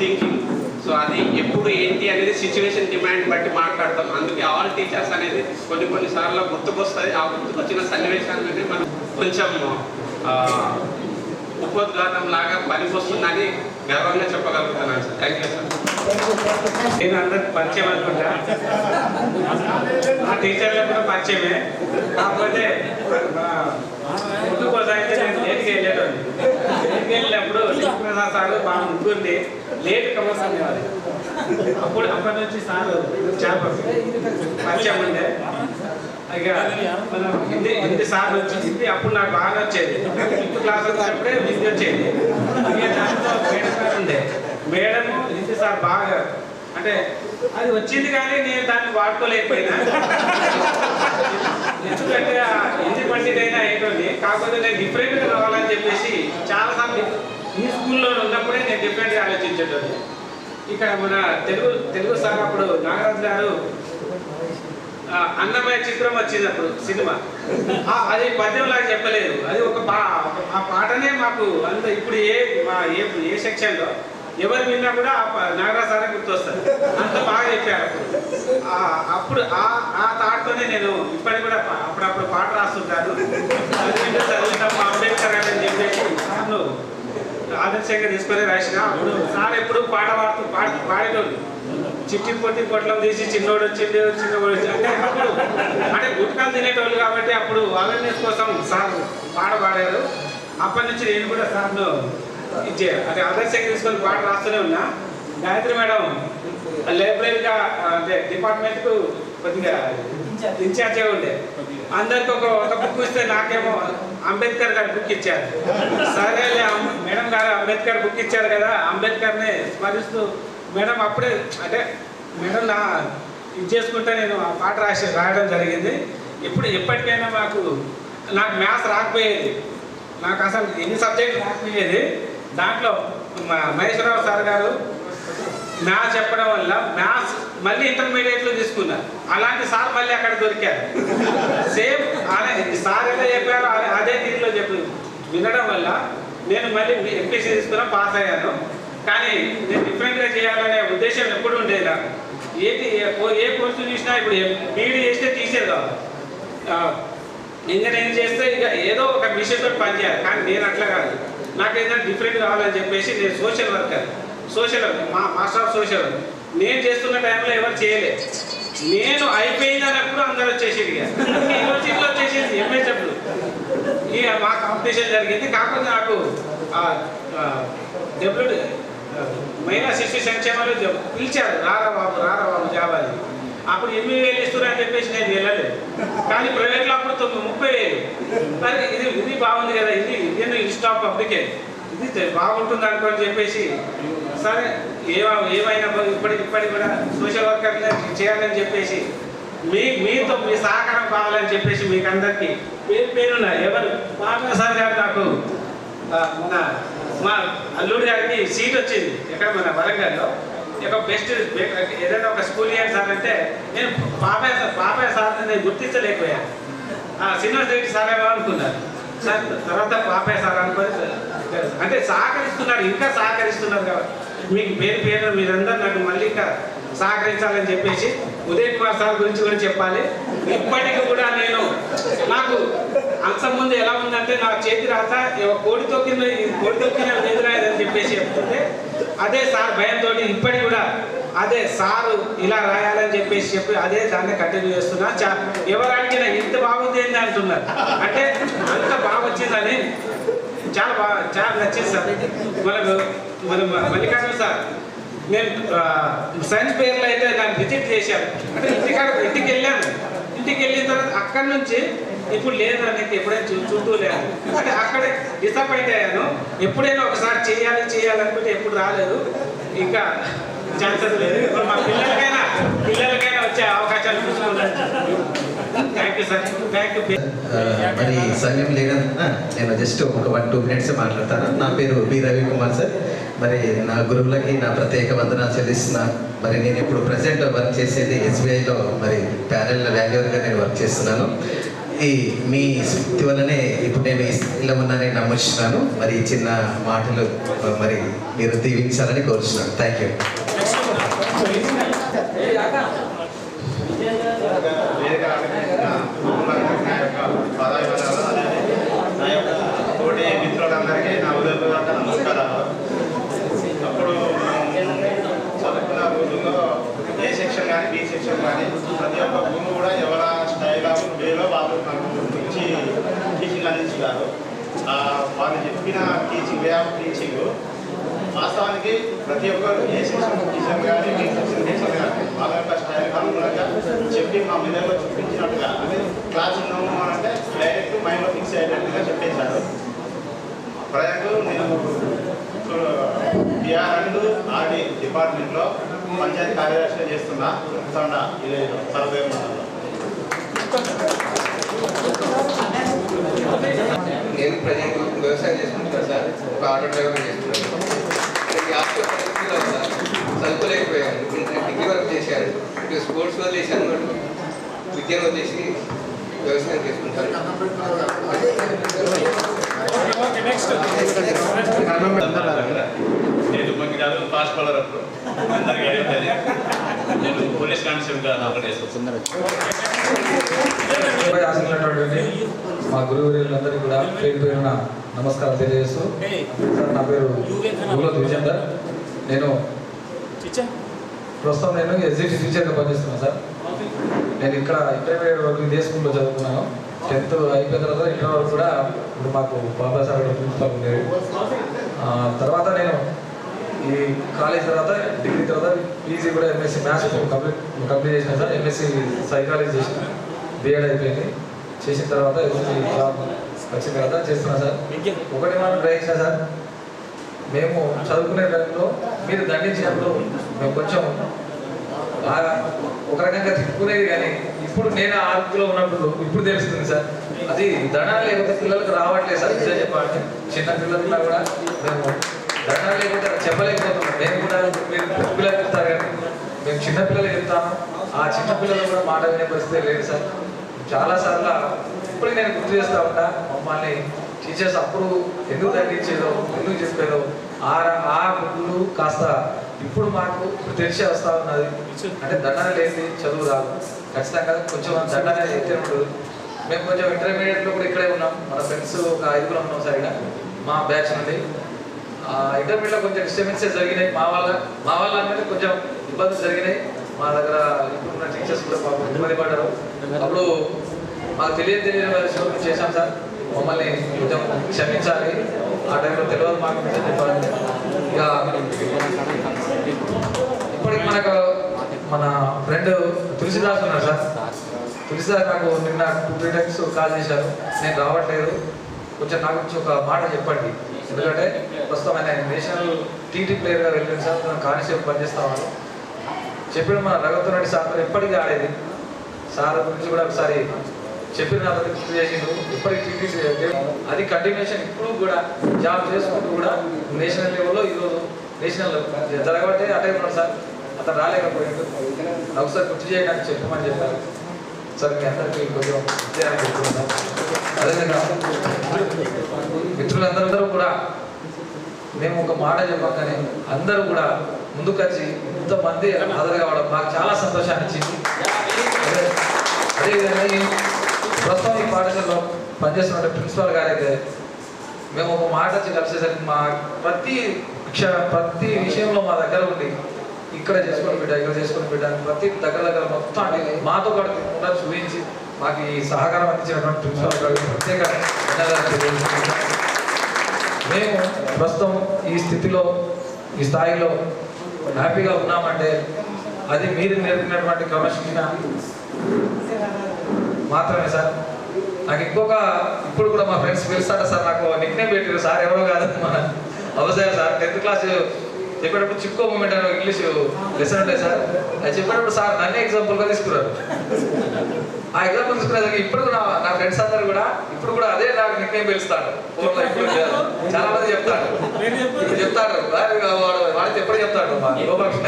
థింకింగ్. సో అది ఎప్పుడు ఏంటి అనేది సిచ్యువేషన్ డిమాండ్ బట్టి మాట్లాడతాం. అందుకే ఆల్ టీచర్స్ అనేది కొన్నిసార్లు గుర్తుకొస్తుంది. ఆ గుర్తుకొచ్చిన సన్నివేశాన్ని మనం కొంచెం ఉపోద్ఘాతం లాగా పనికొస్తుందని గర్వంగా చెప్పగలుగుతున్నాను సార్. Thank you sir. నేను అందరికి పరిచయం అనుకుంటా, ఆ టీచర్లకు కూడా పరిచయమే. కాకపోతే ముందు కోసం అయితే నేను లేట్కి వెళ్ళేటోని. లేట్కి వెళ్ళినప్పుడు ప్రసాద్ సార్ మా ముగ్గురిని లేట్ కమర్స్ అనేవారు. అప్పటి నుంచి సార్ చాలా పరిచయం ఉండే. ఇక మనం హిందీ సార్ వచ్చింది. అప్పుడు నాకు బాగా వచ్చేది. 5th క్లాస్ వచ్చినప్పుడే హిందీ వచ్చేది. ఇక దాంట్లో మేడం గారు ఉండే. మేడం హిందీ సార్ బాగా అంటే అది వచ్చింది కానీ నేను దాన్ని వాడుకోలేకపోయినా. ఎందుకంటే హిందీ పండిట్ అయినా ఏంటండి. కాకపోతే నేను డిఫరెంట్గా రావాలని చెప్పేసి చాలాసార్లు ఈ స్కూల్లో ఉన్నప్పుడే నేను డిఫరెంట్గా ఆలోచించేటోని. ఇక్కడ మన తెలుగు సార్ అప్పుడు నాగరాజు గారు అన్నమయ్య చిత్రం వచ్చినప్పుడు సినిమా అది పద్యంలాగా చెప్పలేదు. అది ఒక ఆ పాటనే మాకు అంత ఇప్పుడు ఏ సెక్షన్లో ఎవరు విన్నా కూడా నాగరాజు సారే గుర్తొస్తారు. అంత బాగా చెప్పారు. అప్పుడు ఆ థాట్తోనే నేను ఇప్పటికి కూడా అప్పుడప్పుడు పాట రాస్తుంటాను. చదివినప్పుడు అంబేద్కర్ అని చెప్పేసి సార్ను ఆదర్శంగా తీసుకొని రాసిన. అప్పుడు సార్ ఎప్పుడు పాట పాడేటోళ్ళు. చిట్టి పొట్టి పొట్లం తీసి చిన్నోడు వచ్చింది చిన్నవాడు అంటే అప్పుడు అంటే గుట్కాలు తినేటోళ్ళు కాబట్టి అప్పుడు అవేర్నెస్ కోసం సార్ పాట పాడారు. అప్పటి నుంచి నేను కూడా సార్ను అంటే ఆదర్శంగా తీసుకొని పాట రాస్తూనే ఉన్నా. గాయత్రి మేడం లైబ్రరీగా అంటే డిపార్ట్మెంట్కు కొద్దిగా ఇన్ఛార్జ్గా ఉండే. అందరికి ఒక బుక్ ఇస్తే నాకేమో అంబేద్కర్ గారు బుక్ ఇచ్చారు. సరే మేడం గారు అంబేద్కర్ బుక్ ఇచ్చారు కదా, అంబేద్కర్ని స్మరిస్తూ మేడం అప్పుడే అంటే మేడం ఇది చేసుకుంటే నేను ఆ పాట రాయడం జరిగింది. ఎప్పటికైనా నాకు మ్యాథ్స్ రాకపోయేది. నాకు అసలు ఎన్ని సబ్జెక్టులు రాకపోయేది. దాంట్లో మహేశ్వరరావు సార్ గారు మ్యాథ్స్ చెప్పడం వల్ల మ్యాథ్స్ మళ్ళీ ఇంటర్మీడియట్లో తీసుకున్నారు. అలాంటి సార్ మళ్ళీ అక్కడ దొరికారు. సేమ్ సార్ ఎలా చెప్పారో అదే దీనిలో వినడం వల్ల నేను మళ్ళీ ఎంపీసీ తీసుకున్నా, పాస్ అయ్యాను. కానీ నేను డిఫరెంట్గా చేయాలనే ఉద్దేశం ఎప్పుడు ఉండేది నాకు. ఏ కోర్సు చూసినా ఇప్పుడు బీఈడీ చేస్తే తీసేది కావాలి, ఇంజనీరింగ్ చేస్తే ఇక ఏదో ఒక విషయంతో పనిచేయాలి. కానీ నేను అట్లా కాదు. నాకు ఏదైనా డిఫరెంట్ కావాలని చెప్పేసి నేను social worker master of social work నేను చేస్తున్న టైంలో ఎవరు చేయలేదు. నేను అయిపోయిందన్నప్పుడు అందరూ వచ్చేసేది. యూనివర్సిటీలో వచ్చేసేది ఎంఎస్డబ్ల్యూ. ఇక మా కాంపిటీషన్ జరిగింది. కాకపోతే నాకు మహిళా శిశు సంక్షేమాలు పిలిచారు, రారా బాబు జాబ్ అని. అప్పుడు 8,000 ఇస్తున్నారని చెప్పేసి నేను వెళ్ళలేదు. కానీ ప్రైవేట్లో అప్పుడు 30,000. మరి ఇది బాగుంది కదా, ఇది లిస్ట్ ఆఫ్ పబ్లికే, ఇది బాగుంటుంది అనుకోని చెప్పేసి సరే ఏమైనా ఇప్పటికి కూడా సోషల్ వర్కర్ చేయాలని చెప్పేసి మీతో మీ సహకారం కావాలని చెప్పేసి మీకు అందరికీ పేరున్న ఎవరు పాప సార్ గారు నాకు మన మా అల్లుడి గారికి సీట్ వచ్చింది ఎక్కడ మన వరంగల్లో. ఒక బెస్ట్ ఏదైనా ఒక స్కూల్ ఇయర్ సార్ అంటే నేను పాపయ్య సార్ నేను గుర్తించలేకపోయాను. శ్రీనివాస్ రెడ్డి సార్ ఏమో అనుకున్నారు. సార్ తర్వాత పాపయ్య సార్ అనుకొని అంటే సహకరిస్తున్నారు, ఇంకా సహకరిస్తున్నారు కాబట్టి మీకు పేరు మీరందరూ నాకు మళ్ళీ ఇంకా సహకరించాలని చెప్పేసి ఉదయ్ కుమార్ సార్ గురించి కూడా చెప్పాలి. ఇప్పటికీ కూడా నేను నాకు అంతకుముందు ఎలా ఉందంటే నా చేతి రాత కోడి తొక్కిన ఎదురాయదని చెప్పేసి చెప్తుంటే అదే సార్ భయంతో ఇప్పటికి కూడా అదే సారు ఇలా రాయాలని చెప్పేసి చెప్పి అదే దాన్ని కంటిన్యూ చేస్తున్నా. ఎవరు అడిగినా ఇంత బాగుంది ఏంటి అంటున్నారు. అంటే అంత బాగా వచ్చిందని చాలా బాగా చాలా నచ్చింది సార్. మనకు మన మల్లికార్జున సార్ నేను సైన్స్ ఫెయిర్లో అయితే దాన్ని విజిట్ చేశాను. అంటే ఇంటికి వెళ్ళాను. ఇంటికి వెళ్ళిన తర్వాత అక్కడి నుంచి ఇప్పుడు లేదు అనేది ఎప్పుడైనా చూస్తూ లేదు. అంటే అక్కడే డిసప్పాయింట్ అయ్యాను. ఎప్పుడైనా ఒకసారి చేయాలనుకుంటే ఎప్పుడు రాలేదు. ఇంకా ఛాన్సెస్ లేదు. ఇప్పుడు మా పిల్లలకైనా వచ్చే అవకాశాలు చూసుకున్నాను. Thank you sir. Thank you. మరి సమయం లేనందున నేను జస్ట్ ఒక 1-2 మినిట్స్ మాట్లాడతాను. నా పేరు బి రవికుమార్ సార్. మరి నా గురువులకి నా ప్రత్యేక వందనాలు చెల్లిస్తున్నాను. మరి నేను ఇప్పుడు ప్రజెంట్ వర్క్ చేసేది ఎస్బీఐలో మరి ప్యానెల్ వాల్యూర్గా నేను వర్క్ చేస్తున్నాను. మీ స్ఫూర్తి వల్లనే ఇప్పుడు నేను ఇలా ఉన్నానని నమ్ముతున్నాను. మరి చిన్న మాటలు మరి మీరు దీవించాలని కోరుతున్నాను. Thank you. నా యొక్క తోటి మిత్రులందరికీ నా ఉదయపూర్వక నమస్కారాలు. అప్పుడు చదువుకున్న రోజుల్లో ఏ సెక్షన్ కానీ బి సెక్షన్ కానీ ప్రతి ఒక్క గురువు కూడా ఎవరి స్టైల్ ఆఫ్ వేలో వాళ్ళు నాకు మంచి టీచింగ్ అందించారు. వాళ్ళు చెప్పిన టీచింగ్ వే ఆఫ్ టీచింగ్ వాస్తవానికి ప్రతి ఒక్కరు ఏ సెక్షన్ టీచర్ కానీ బి సెక్షన్ టీచర్ కానీ వాళ్ళ యొక్క స్టైల్ అనుగుణంగా చెప్పి మా మీదలో చూపించినట్టుగా అంటే క్లాస్ ఉన్నాము అంటే డైరెక్ట్ మైండ్లో ఫిక్స్ అయ్యేటట్టుగా చెప్పేశారు. ప్రజెంట్ నేను బిఆర్ అండ్ ఆర్డీ డిపార్ట్మెంట్లో పంచాయతీ కార్యదర్శిగా చేస్తున్నా. సొండ విలేజ్లో సర్వేమండలంలో. నేను ప్రజెంట్ వ్యవసాయం చేసుకుంటున్నాను సార్. ఒక ఆటో డ్రైవర్ చేస్తున్నాను. చదువుకోలేకపోయాను. డిగ్రీ వరకు చేశాను. ఇప్పుడు స్పోర్ట్స్ వదిలేసాను. విద్యను వదిలేసి వ్యవసాయం చేసుకుంటాను. నేను మంగిరాలు ఫాస్ట్ బౌలర్. అప్పుడు అందరికీ నేను పోలీస్ కానిస్టేబుల్గా ఆశించినటువంటి మా గురువులందరికీ కూడా పేరున నమస్కారం తెలియజేస్తూ, సార్ నా పేరు గురువుల విజేందర్. నేను ప్రస్తుతం ఎస్జిటి టీచర్గా పనిచేస్తున్నాను సార్. నేను ఇక్కడ ఇంటర్మీడియట్ వరకు ఇదే స్కూల్లో చదువుకున్నాను. 10th అయిపోయిన తర్వాత ఇంటర్ వరకు కూడా ఇప్పుడు మాకు బాబా సార్ ప్రిన్సిపల్ ఉండేది. తర్వాత నేను ఈ కాలేజ్ తర్వాత డిగ్రీ తర్వాత పీజీ కూడా ఎంఎస్సీ మ్యాథ్స్ కంప్లీట్ చేసిన సార్. ఎంఎస్సీ సైకాలజీ చేసిన, బిఎడ్ అయిపోయింది. చేసిన తర్వాత జాబ్ వచ్చిన తర్వాత చేస్తున్నాను సార్. ఒకటి మనం గ్రహించిన సార్, మేము చదువుకునే టైంలో మీరు దండించినప్పుడు మేము కొంచెం బాగా ఒక రకంగా తిప్పుకునేది, కానీ ఇప్పుడు నేను ఆర్తిలో ఉన్నప్పుడు ఇప్పుడు తెలుస్తుంది సార్. అది దండాలు లేకపోతే పిల్లలకు రావట్లేదు సార్. నిజం చెప్పాలంటే చిన్న పిల్లలున్నా కూడా మేము దండాలు లేకపోతే చెప్పలేకపోతున్నాం. మేము కూడా మీరు పిల్లలు చెప్తారు కానీ మేము చిన్నపిల్లలు చెప్తాము. ఆ చిన్నపిల్లలు కూడా మాట వినే పరిస్థితి లేదు సార్. చాలాసార్లు ఇప్పుడు నేను గుర్తు చేస్తూ ఉంటా, మమ్మల్ని టీచర్స్ అప్పుడు ఎందుకు దండించేదో ఎందుకు చెప్పేదో ఆ బుక్కులు కాస్త ఇప్పుడు మాకు తెలిసే వస్తూ ఉన్నది. అంటే దండన లేని చదువు రాదు. ఖచ్చితంగా కొంచెం దండన అయితే ఉండదు. మేము కొంచెం ఇంటర్మీడియట్లో కూడా ఇక్కడే ఉన్నాం. మన ఫ్రెండ్స్ ఒక 5 ఉన్నాం సార్ ఇక్కడ మా బ్యాచ్ నుండి. ఇంటర్మీడియట్లో కొంచెం డిస్టర్బెన్సెస్ జరిగినాయి. మా వాళ్ళ అంటే కొంచెం ఇబ్బందులు జరిగినాయి. మా దగ్గర ఇప్పుడున్న టీచర్స్ కూడా పాపం ఇబ్బంది పడ్డారు. అప్పుడు మాకు తెలియని విషయం చేశాం సార్. మమ్మల్ని కొంచెం క్షమించాలి. ఆ టైంలో తెలియదు మాకు నిజం చెప్పాలంటే. ఇక ఇప్పటికి మనకు మన ఫ్రెండ్ తులసిదాస్ ఉన్నారు సార్. తులసిదాస్ నాకు నిన్న 2-3 times కాల్ చేశారు. నేను రావట్లేదు, కొంచెం నాకు వచ్చి ఒక మాట చెప్పండి. ఎందుకంటే ప్రస్తుతం ఆయన నేషనల్ టీటీ ప్లేయర్గా వెళ్ళాను సార్. తను కానిస్టేబుల్ పనిచేస్తా ఉన్నాను. చెప్పిన మన రఘువత్ రెడ్డి సార్ ఎప్పటికీ ఆడేది సార్ గురించి కూడా ఒకసారి చెప్పిన అతనికి గుర్తు చేసిండు. ఇప్పటికి టీటీ అది కంటిన్యూషన్ ఇప్పుడు కూడా జాబ్ చేసుకుంటూ కూడా నేషనల్ లెవెల్లో ఈరోజు నేషనల్ జరగబట్టే అటే ఉన్నాడు సార్. అతను రాలేకపోయాడు. ఒకసారి గుర్తు చేయడానికి చెప్పమని చెప్పారు సార్. మీ అందరికీ కొంచెం విజయాన్ని చెప్తున్నాను. అదేవిధంగా మిత్రులందరూ కూడా మేము ఒక మాట చెప్పగానే అందరూ కూడా ముందుకొచ్చి ఇంతమంది హాజరు కావడం మాకు చాలా సంతోషాన్ని ఇచ్చింది. అదేవిధంగా ప్రస్తుతం ఈ పాఠశాలలో పనిచేస్తున్న ప్రిన్సిపాల్ గారైతే మేము ఒక మాట వచ్చి కలిసేసరికి మా ప్రతి విషయంలో మా దగ్గర ఉండి ఇక్కడ చేసుకొని బిడ్డ ఇక్కడ చేసుకొని బిడ్డ ప్రతి దగ్గర మొత్తం మాతో పాటు కూడా చూపించి మాకు ఈ సహకారం అందించినటువంటి ప్రిన్సిపాల్ గారికి ప్రత్యేక ధన్యవాదాలు తెలియజేస్తున్నాను. మేము ప్రస్తుతం ఈ స్థితిలో ఈ స్థాయిలో హ్యాపీగా ఉన్నామంటే అది మీరు నేర్పినటువంటి క్రమశిక్షణ మాత్రమే సార్. నాకు ఇప్పుడు కూడా మా ఫ్రెండ్స్ పిలుస్తాడు సార్, నాకు నిక్నేమ్ పెట్టారు సార్, ఎవరో కాదు మన అవసరం సార్. 10th క్లాస్ చెప్పేటప్పుడు చిక్కో మూమెంట్ అని ఇంగ్లీష్ లెసన్ ఉంటాయి సార్, అది చెప్పేటప్పుడు సార్ నన్నే ఎగ్జాంపుల్గా తీసుకున్నారు. ఆ ఎగ్జాంపుల్ తీసుకునేదానికి ఇప్పుడు నా ఫ్రెండ్స్ అందరూ కూడా ఇప్పుడు కూడా అదే నాకు నిక్నేమ్ పిలుస్తాడు. ఫోన్లో ఇప్పుడు చాలా మంది చెప్తాడు, వాడితే ఎప్పుడు చెప్తాడు గోపాలకృష్ణ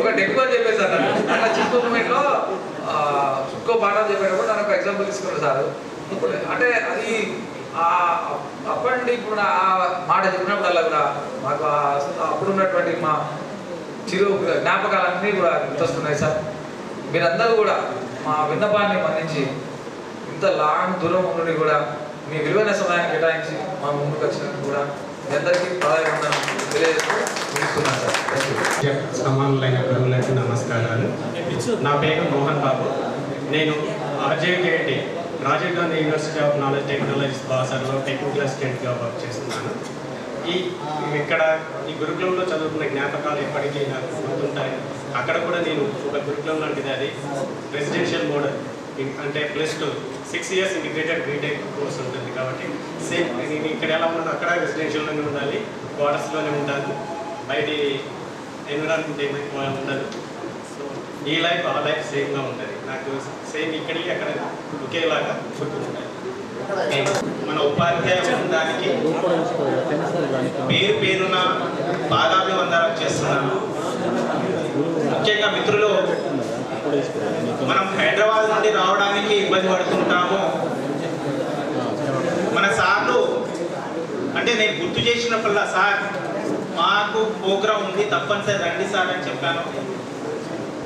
ఒకటి ఎక్కువ అని చెప్పేసి సార్. అట్లా చిక్కో మూమెంట్లో చిక్కో పాఠాలు చెప్పేటప్పుడు నన్ను ఒక ఎగ్జాంపుల్ తీసుకున్నారు సార్. ఇప్పుడు అంటే అది అప్పటి ఇప్పుడు ఆ మాట చెప్పినప్పుడల్లా కూడా మాకు అప్పుడు ఉన్నటువంటి మా చిరు జ్ఞాపకాలన్నీ కూడా గుర్తొస్తున్నాయి సార్. మీరందరూ కూడా మా విన్నపాన్ని మన్నించి ఇంత లాంగ్ దూరం ఉండి కూడా మీ విలువైన సమయాన్ని కేటాయించి మా ముందుకు వచ్చినందుకు కూడా మీ అందరికీ పాదవందనం తెలియజేస్తూ ముగిస్తున్నాను సార్. Thank you. సమానులైన గురువులకు నమస్కారాలు. నా పేరు మోహన్ బాబు. నేను RJKT Rajiv Gandhi university of knowledge technologies బాసర్లో టెక్నికల్ అసిస్టెంట్గా వర్క్ చేస్తున్నాను. ఇక్కడ ఈ గురుకులంలో చదువుకున్న జ్ఞాపకాలు ఎప్పటికీ నాకు గుర్తుంటాయి. అక్కడ కూడా నేను ఒక గురుకులం లాంటిది, అది రెసిడెన్షియల్ మోడల్, అంటే +2 6 years ఇంటిగ్రేటెడ్ బీటెక్ కోర్స్ ఉంటుంది. కాబట్టి సేమ్ నేను ఇక్కడ ఎలా ఉన్నాను అక్కడ రెసిడెన్షియల్లోనే ఉండాలి, క్వార్టర్స్లోనే ఉండాలి, బయట ఎన్విరాన్మెంట్ ఏమీ ఉండదు. సో ఈ లైఫ్ ఆ లైఫ్ సేమ్గా ఉంటుంది. నాకు సేమ్ ఇక్కడికి అక్కడ ఒకేలాగా గుర్తుంటాయి. మన ఉపాధ్యాయ బృందానికి పేరున పాదాభివందనాలు చేస్తున్నాను. ముఖ్యంగా మిత్రులు, మనం హైదరాబాద్ నుండి రావడానికి ఇబ్బంది పడుతుంటాము. మన సార్లు అంటే నేను గుర్తు చేసినప్పుడల్లా, సార్ మాకు ప్రోగ్రాం ఉంది తప్పనిసరి రండి సార్ అని చెప్పాను.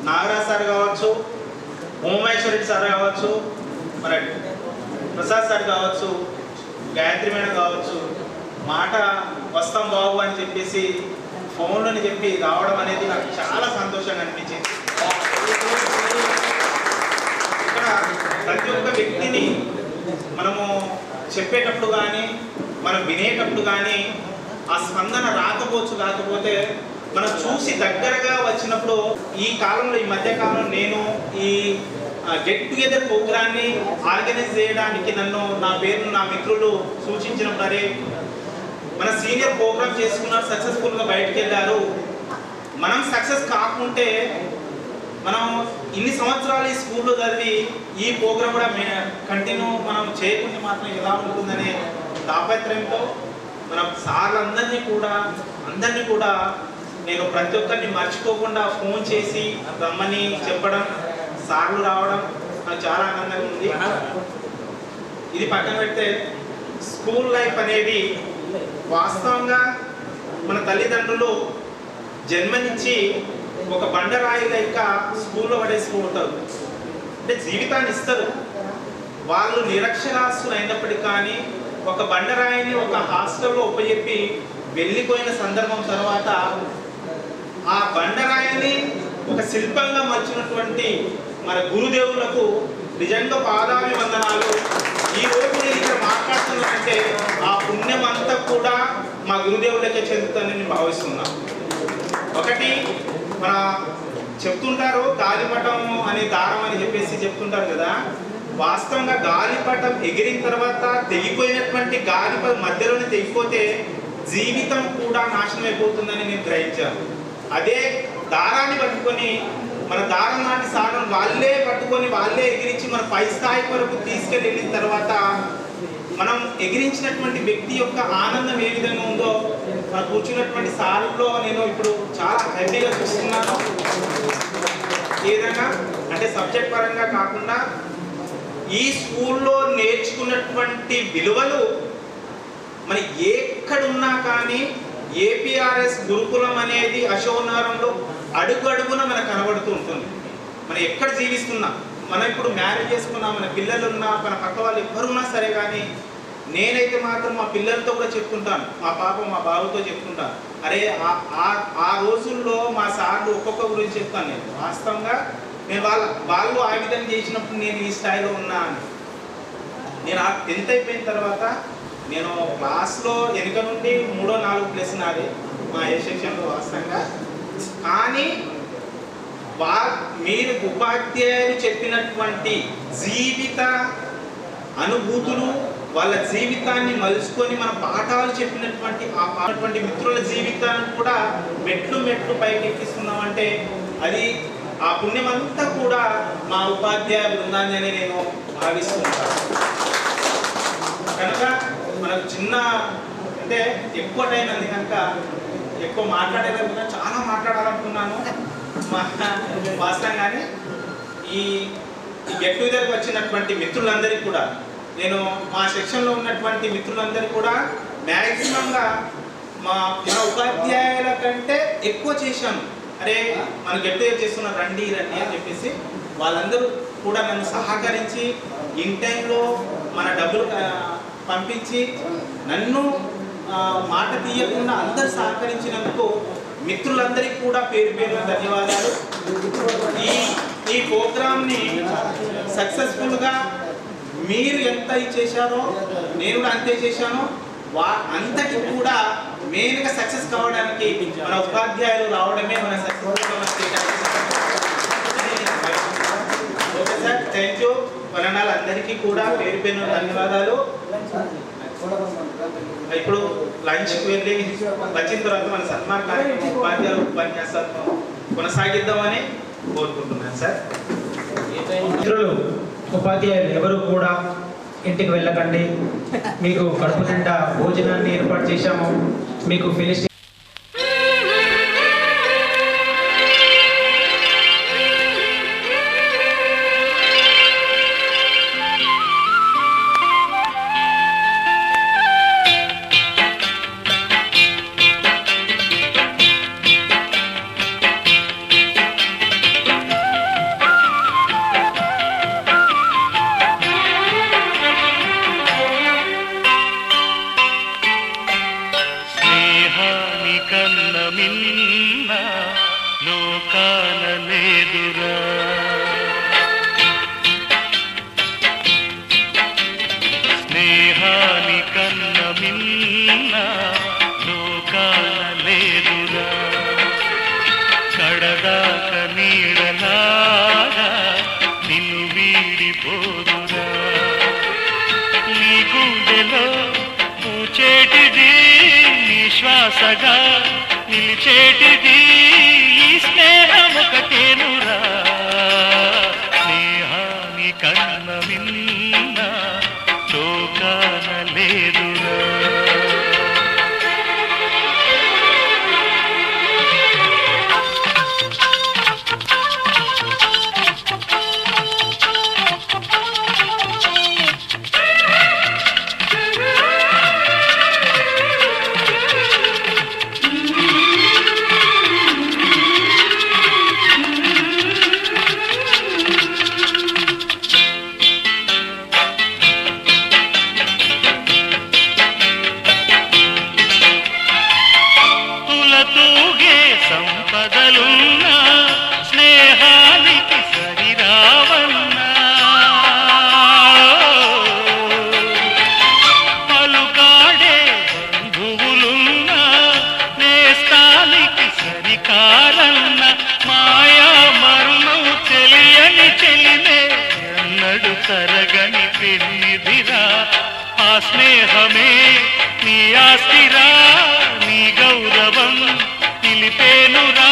నాగరాజ్ సార్ కావచ్చు, ఉమేశ్వరెడ్డి సార్ కావచ్చు, మరి ప్రసాద్ సార్ కావచ్చు, గాయత్రి మేడం కావచ్చు, మాట వస్తాం బాబు అని చెప్పేసి ఫోన్లోని చెప్పి రావడం అనేది నాకు చాలా సంతోషంగా అనిపించింది. ఇక్కడ ప్రతి ఒక్క వ్యక్తిని మనము చెప్పేటప్పుడు కానీ మనం వినేటప్పుడు కానీ ఆ స్పందన కాకపోతే మనం చూసి దగ్గరగా వచ్చినప్పుడు, ఈ కాలంలో ఈ మధ్య కాలంలో నేను ఈ గెట్ టుగెదర్ ప్రోగ్రాన్ని ఆర్గనైజ్ చేయడానికి నా మిత్రులు సూచించినప్పుడు, అరే మన సీనియర్ ప్రోగ్రామ్ చేసుకున్నారు, సక్సెస్ఫుల్గా బయటకు వెళ్ళారు, మనం సక్సెస్ కాకుంటే మనం ఇన్ని సంవత్సరాలు ఈ స్కూల్లో చదివి ఈ ప్రోగ్రామ్ కూడా కంటిన్యూ మనం చేయకుండా మాత్రం ఎలా ఉంటుందనే తాపత్రయంతో మన సార్లందరినీ కూడా నేను ప్రతి ఒక్కరిని మర్చిపోకుండా ఫోన్ చేసి రమ్మని చెప్పడం, సార్లు రావడం నాకు చాలా ఆనందంగా ఉంది. ఇది పక్కన పెడితే స్కూల్ లైఫ్ అనేది వాస్తవంగా మన తల్లిదండ్రులు జన్మనిచ్చి ఒక బండరాయి లైక స్కూల్లో పడేసుకుంటారు. అంటే జీవితాన్ని ఇస్తారు. వాళ్ళు నిరక్షరాస్యులు అయినప్పటికీ కానీ ఒక బండరాయిని ఒక హాస్టల్లో ఉపజెప్పి వెళ్ళిపోయిన సందర్భం తర్వాత ఆ బండరాయిని ఒక శిల్పంగా మర్చినటువంటి మన గురుదేవులకు నిజంగా పాదాభివందనాలు. ఈ రోజు నేను ఇక్కడ మాట్లాడుతున్నానంటే ఆ పుణ్యం అంతా కూడా మా గురుదేవులకే చెందుతుందని నేను భావిస్తున్నాను. ఒకటి మన చెప్తుంటారు గాలిపటం అనే దారం అని చెప్పేసి చెప్తుంటారు కదా, వాస్తవంగా గాలిపటం ఎగిరిన తర్వాత తెగిపోయినటువంటి గాలిపటం మధ్యలోనే తెగిపోతే జీవితం కూడా నాశనం అయిపోతుందని నేను గ్రహించాను. అదే దారాన్ని పట్టుకొని మన దారం లాంటి సాధనం వాళ్ళే పట్టుకొని వాళ్ళే ఎగిరించి మన పై స్థాయి వరకు తీసుకెళ్ళిన తర్వాత మనం ఎగిరించినటువంటి వ్యక్తి యొక్క ఆనందం ఏ విధంగా ఉందో మన కూర్చున్నటువంటి సార్లో నేను ఇప్పుడు చాలా హ్యాపీగా చూస్తున్నాను. ఏ విధంగా అంటే సబ్జెక్ట్ పరంగా కాకుండా ఈ స్కూల్లో నేర్చుకున్నటువంటి విలువలు మన ఎక్కడున్నా కానీ ఏపీఆర్ఎస్ గురుకులం అనేది అశోకనగరంలో అడుగడుగున మనకు కనబడుతూ ఉంటుంది. మనం ఎక్కడ జీవిస్తున్నా, మనం ఇప్పుడు మ్యారేజ్ చేసుకున్నా, మన పిల్లలున్నా, మన పక్క వాళ్ళు ఎవరున్నా సరే కానీ నేనైతే మాత్రం మా పిల్లలతో కూడా చెప్తుంటాను, మా పాప మా బాబుతో చెప్తుంటాను, అరే ఆ రోజుల్లో మా సార్లు ఒక్కొక్క గురించి చెప్తాను. నేను వాస్తవంగా నేను వాళ్ళు ఆ విధంగా చేసినప్పుడు నేను ఈ స్థాయిలో ఉన్నా అని. నేను 10th అయిపోయిన తర్వాత నేను క్లాస్లో వెనుక నుండి 3వ 4వ ప్లేస్ నాది మా ఏ సెక్షన్లో వాస్తవంగా. కానీ మీరు ఉపాధ్యాయులు చెప్పినటువంటి జీవిత అనుభూతులు, వాళ్ళ జీవితాన్ని మలుచుకొని మన పాఠాలు చెప్పినటువంటి ఆ మిత్రుల జీవితాన్ని కూడా మెట్లు పైకి ఎక్కిస్తున్నామంటే అది ఆ పుణ్యమంతా కూడా మా ఉపాధ్యాయ బృందాన్ని అని నేను భావిస్తున్నాను. కనుక మనకు చిన్న అంటే ఎక్కువ టైం అంది కనుక ఎక్కువ మాట్లాడేదనుకున్నా, చాలా మాట్లాడాలనుకున్నాను వాస్తవంగానే. ఈ గెట్ టుగెదర్కి వచ్చినటువంటి మిత్రులందరికీ కూడా నేను మా సెక్షన్లో ఉన్నటువంటి మిత్రులందరికీ కూడా మ్యాక్సిమంగా మన ఉపాధ్యాయుల కంటే ఎక్కువ చేశాను. అరే మన గెట్ టుగెదర్ చేస్తున్న రండి అని చెప్పేసి వాళ్ళందరూ కూడా నన్ను సహకరించి ఇన్ టైంలో మన డబ్బులు పంపించి నన్ను మాట తీయకుండా అందరు సహకరించినందుకు మిత్రులందరికీ కూడా పేరు పేరున ధన్యవాదాలు. ఈ ప్రోగ్రామ్ని సక్సెస్ఫుల్గా మీరు ఎంత చేశారో నేను కూడా అంతే చేశాను. అంతటి కూడా మెయిన్గా సక్సెస్ కావడానికి మన ఉపాధ్యాయులు రావడమే మన success. Okay sir, thank you. అందరికీ కూడా పేరు పేరున ధన్యవాదాలు. ఇప్పుడు లంచ్కి వెళ్ళి వచ్చిన తర్వాత మన సన్మాన కార్యక్రమం ఉపాధ్యాయులు ఉపన్యాసాలను కొనసాగిద్దామని కోరుకుంటున్నాను సార్. మిత్రులు, ఉపాధ్యాయులు ఎవరు కూడా ఇంటికి వెళ్ళకండి. మీకు కడుపు నిండా భోజనాన్ని ఏర్పాటు చేశాము. మీకు ఫినిష్ శ్వాసగా నిలిచేటిది ఈ స్నేహం ఒకటేనురా. స్నేహాని కన్న మిన్న లోకాన లేదురా. సంపదలున్నా స్నేహానికి సరిరావన్నా, పలుకాడే బంధువులున్నా నేస్తానికి సరికారన్న, మాయా మర్మం తెలియని చెలిమే ఎన్నడు తరగని పెన్నిదిరా. ఆ స్నేహమే నీ ఆస్తిరా, నీ గౌరవం నిలిపేనురా,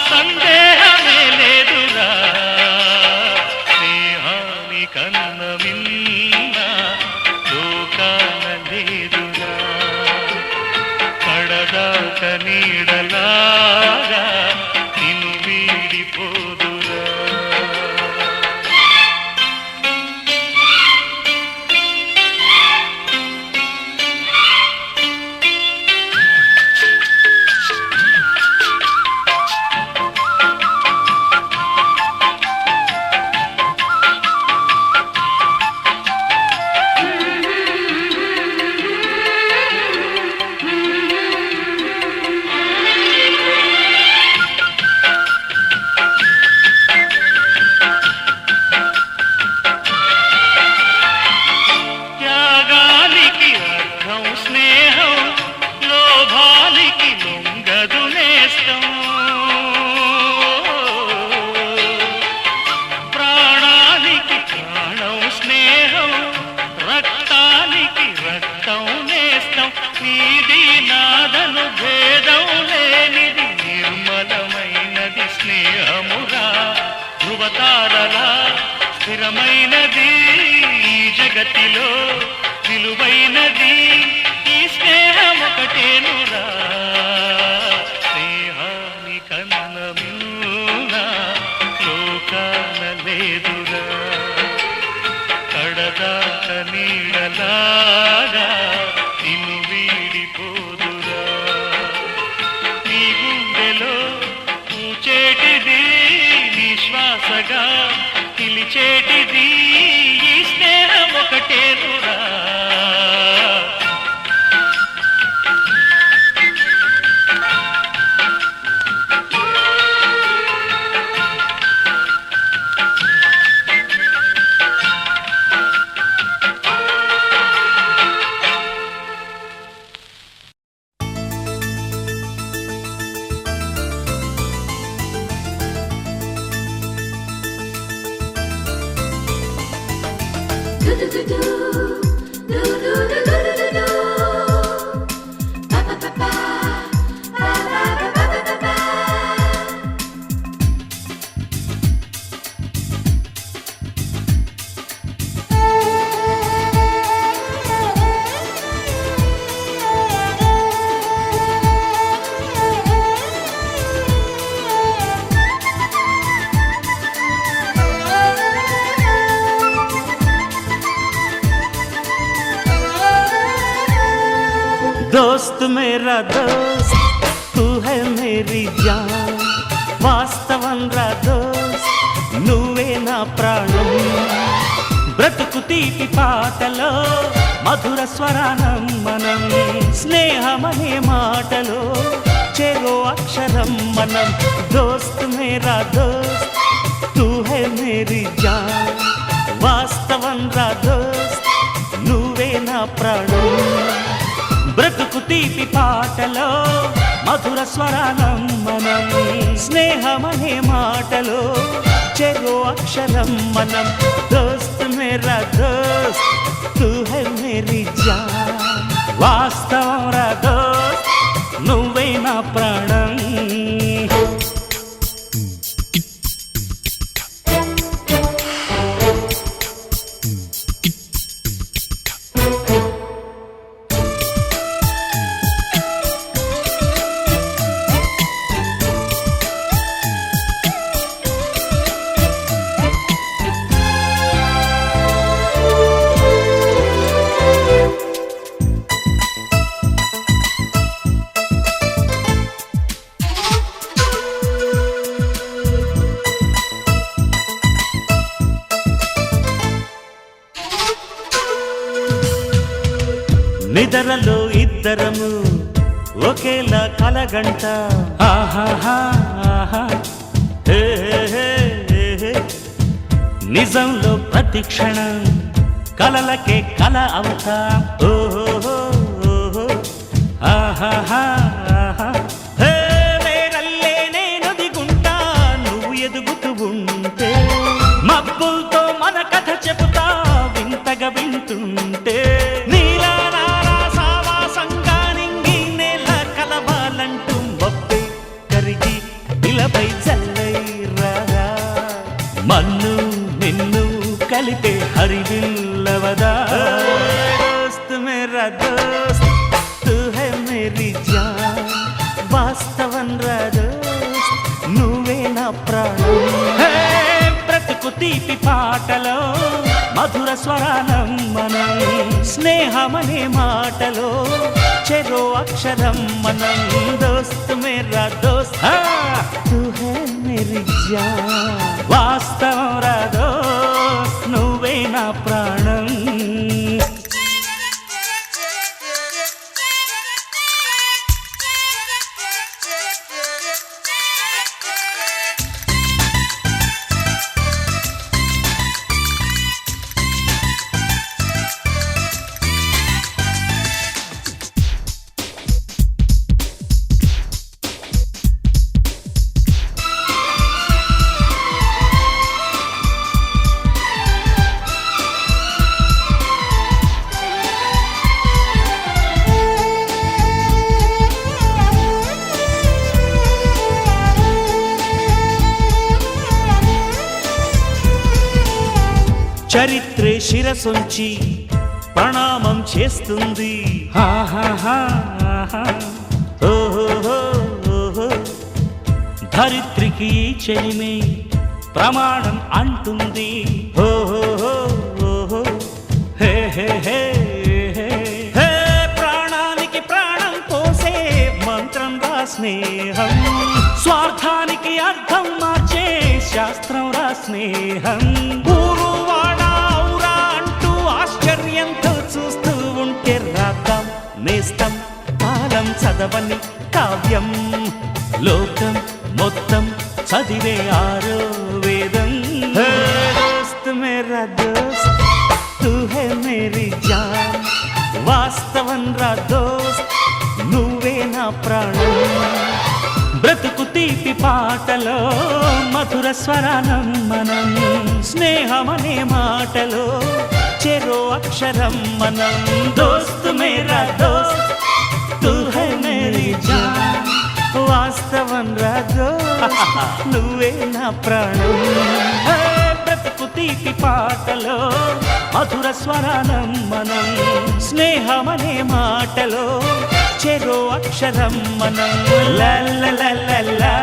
సందేహమే లేదురా. స్నేహాని కన్న మిన్న లోకాన లేదురా. కడదాక నీడలాగా నిన్ను వీడిపోదురా. స్నేహానికి రక్తం నేస్తం నీది నాదను భేదం లేనిది నిర్మలమైనది స్నేహమురా ధృవతారలా స్థిరమైనది ఈ జగతిలో విలువైనది ఈ స్నేహం ఒకటేనురా స్నేహాని కన్న మిన్న లోకాన లేదురా కడదాక నీడలాగా నిన్ను వీడిపోదురా నీ గుండెలో పూచేటిది నీ శ్వాసగా పిలిచేటిది ఈ స్నేహం ఒకటేనురా दोस्त मेरा दोस्त तू है मेरी जान వాస్తవం రా దోస్త్ నువ్వే నా ప్రాణం బ్రతుకు తీపి పాటలో మధుర స్వరానం మనం స్నేహమనే మాటలో చెరో అక్షరం మనం దోస్త్ మేరా దోస్త్ తూ హై మేరీ జాన్ వాస్తవం రా దోస్త్ నువ్వే నా ప్రాణం బ్రతుకు తీపి పాటలో మధుర స్వరానం మనం స్నేహమనే మాటలో చెరో అక్షరం మనం దోస్త్ మేరా దోస్త్ తూ హై మేరీ జాన్ వాస్తవం రా దోస్త్ నువ్వే నా ప్రాణం నిద్రలో ఇద్దరము ఒకేలా కలగంట ఆహాహా హే హే హే నిజంలో ప్రతి క్షణం కలలకే కల అవుతా ఓహో ఆహాహా హే నేనల్లే నేను దిగుంటా నువ్వు ఎదుగుతూ ఉంటే మబ్బులతో మన కథ చెబుతా వింతగా వింటుంటే మన్ను నిన్ను కలిపే హరివిల్లవదా దోస్త్ మేరా దోస్త్ తూ హై మేరీ జాన్ వాస్తవం రా దోస్త్ నువ్వే నా ప్రాణం బ్రతుకు తీపి పాటలో మధుర స్వరానం మనం స్నేహమనే మాటలో చెరో అక్షరం మనం దోస్త్ మేరా దోస్త్ తూ హై మేరీ జాన్ వాస్తవం రా దోస్త్ నువ్వే నా ప్రాణం చరిత్రే శిరసొంచి ప్రణామం చేస్తుంది. ఓహో ధరిత్రికి ఈ చెలిమే ప్రమాణం అంటుంది. ఓహో హే హే హే హే ప్రాణానికి ప్రాణం పోసే మంత్రం రా స్నేహం, స్వార్థానికి అర్థం మార్చే శాస్త్రం రా స్నేహం. ఊరు వాడవురా అంటూ ఆశ్చర్యంతో చూస్తూ ఉంటే రాద్దాం నేస్తం కాలం చదవని కావ్యం, లోకం మొత్తం చదివే ఆరో వేదం. దోస్త్ మేరా దోస్త్ తూ హై మేరీ జాన్, వాస్తవం రా దోస్త్ నువ్వే నా ప్రాణం. బ్రతుకు తీపి పాటలో మధుర స్వరానం మనం, స్నేహమనే మాటలో చెరో అక్షరం మనం. దోస్త్ మేరా దోస్త్ తూ హై మేరీ జాన్, వాస్తవం రా దోస్త్ నువ్వే నా ప్రాణం. బ్రతుకు తీపి పాటలో మధుర స్వరానం మనం, స్నేహమనే మాటలో చెరో అక్షరం మనం. లల్లలల్లలా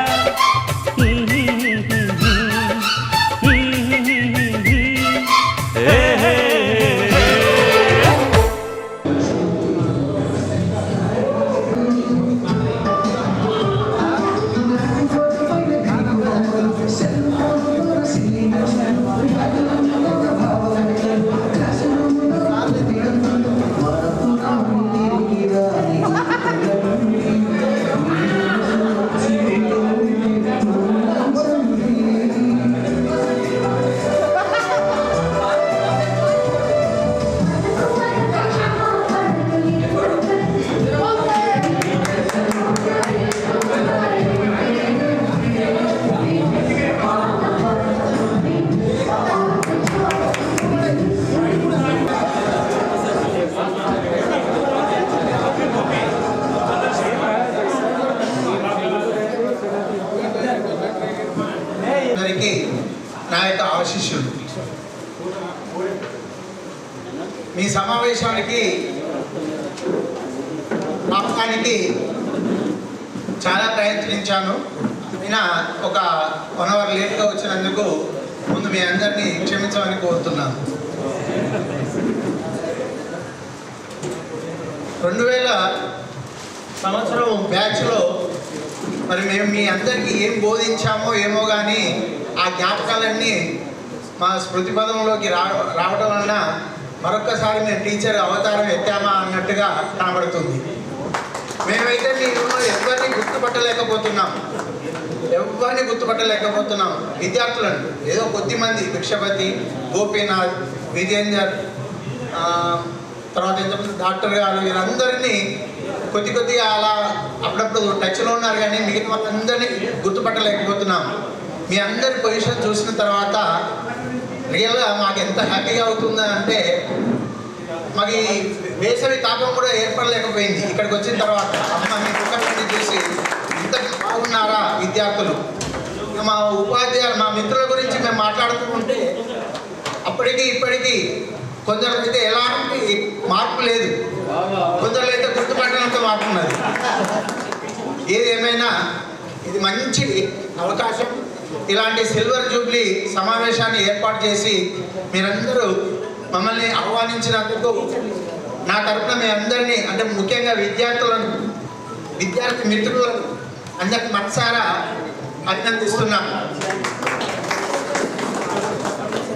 నా యొక్క ఆశీస్సులు. మీ సమావేశానికి రావడానికి చాలా ప్రయత్నించాను. అయినా ఒక 1 అవర్ లేట్గా వచ్చినందుకు ముందు మీ అందరినీ క్షమించమని కోరుతున్నాను. 2000 సంవత్సరం బ్యాచ్లో మరి మేము మీ అందరికీ ఏం బోధించామో ఏమో కానీ ఆ జ్ఞాపకాలన్నీ మా స్మృతి పదంలోకి రావడం వలన మరొక్కసారి మేము టీచర్ అవతారం ఎత్తామా అన్నట్టుగా కనబడుతుంది. మేమైతే మీరు ఎవరిని గుర్తుపట్టలేకపోతున్నాం విద్యార్థులను. ఏదో కొద్దిమంది భిక్షపతి, గోపీనాథ్, విజేందర్, తర్వాత ఎంతమంది డాక్టర్ గారు, వీరందరినీ కొద్దిగా అలా అప్పుడప్పుడు టచ్లో ఉన్నారు కానీ మిగతా వాళ్ళందరినీ గుర్తుపట్టలేకపోతున్నాం. మీ అందరి పొజిషన్ చూసిన తర్వాత రియల్గా మాకు ఎంత హ్యాపీగా అవుతుందని అంటే, మాకు వేసవి తాపం కూడా ఏర్పడలేకపోయింది. ఇక్కడికి వచ్చిన తర్వాత అమ్మ మీ కుటుంబాన్ని చూసి ఇంత బాగున్నారా విద్యార్థులు. మా ఉపాధ్యాయులు, మా మిత్రుల గురించి మేము మాట్లాడుతూ ఉంటే అప్పటికి ఇప్పటికీ కొందరైతే ఎలాంటి మార్పు లేదు, కొందరైతే గుర్తుపట్టినంత మార్పు ఉన్నది. ఏది ఏమైనా ఇది మంచి అవకాశం. ఇలాంటి సిల్వర్ జూబ్లీ సమావేశాన్ని ఏర్పాటు చేసి మీరందరూ మమ్మల్ని ఆహ్వానించినందుకు నా తరఫున మీ అందరినీ, అంటే ముఖ్యంగా విద్యార్థి మిత్రులను అందరికి మనసారా అభినందిస్తున్నాను.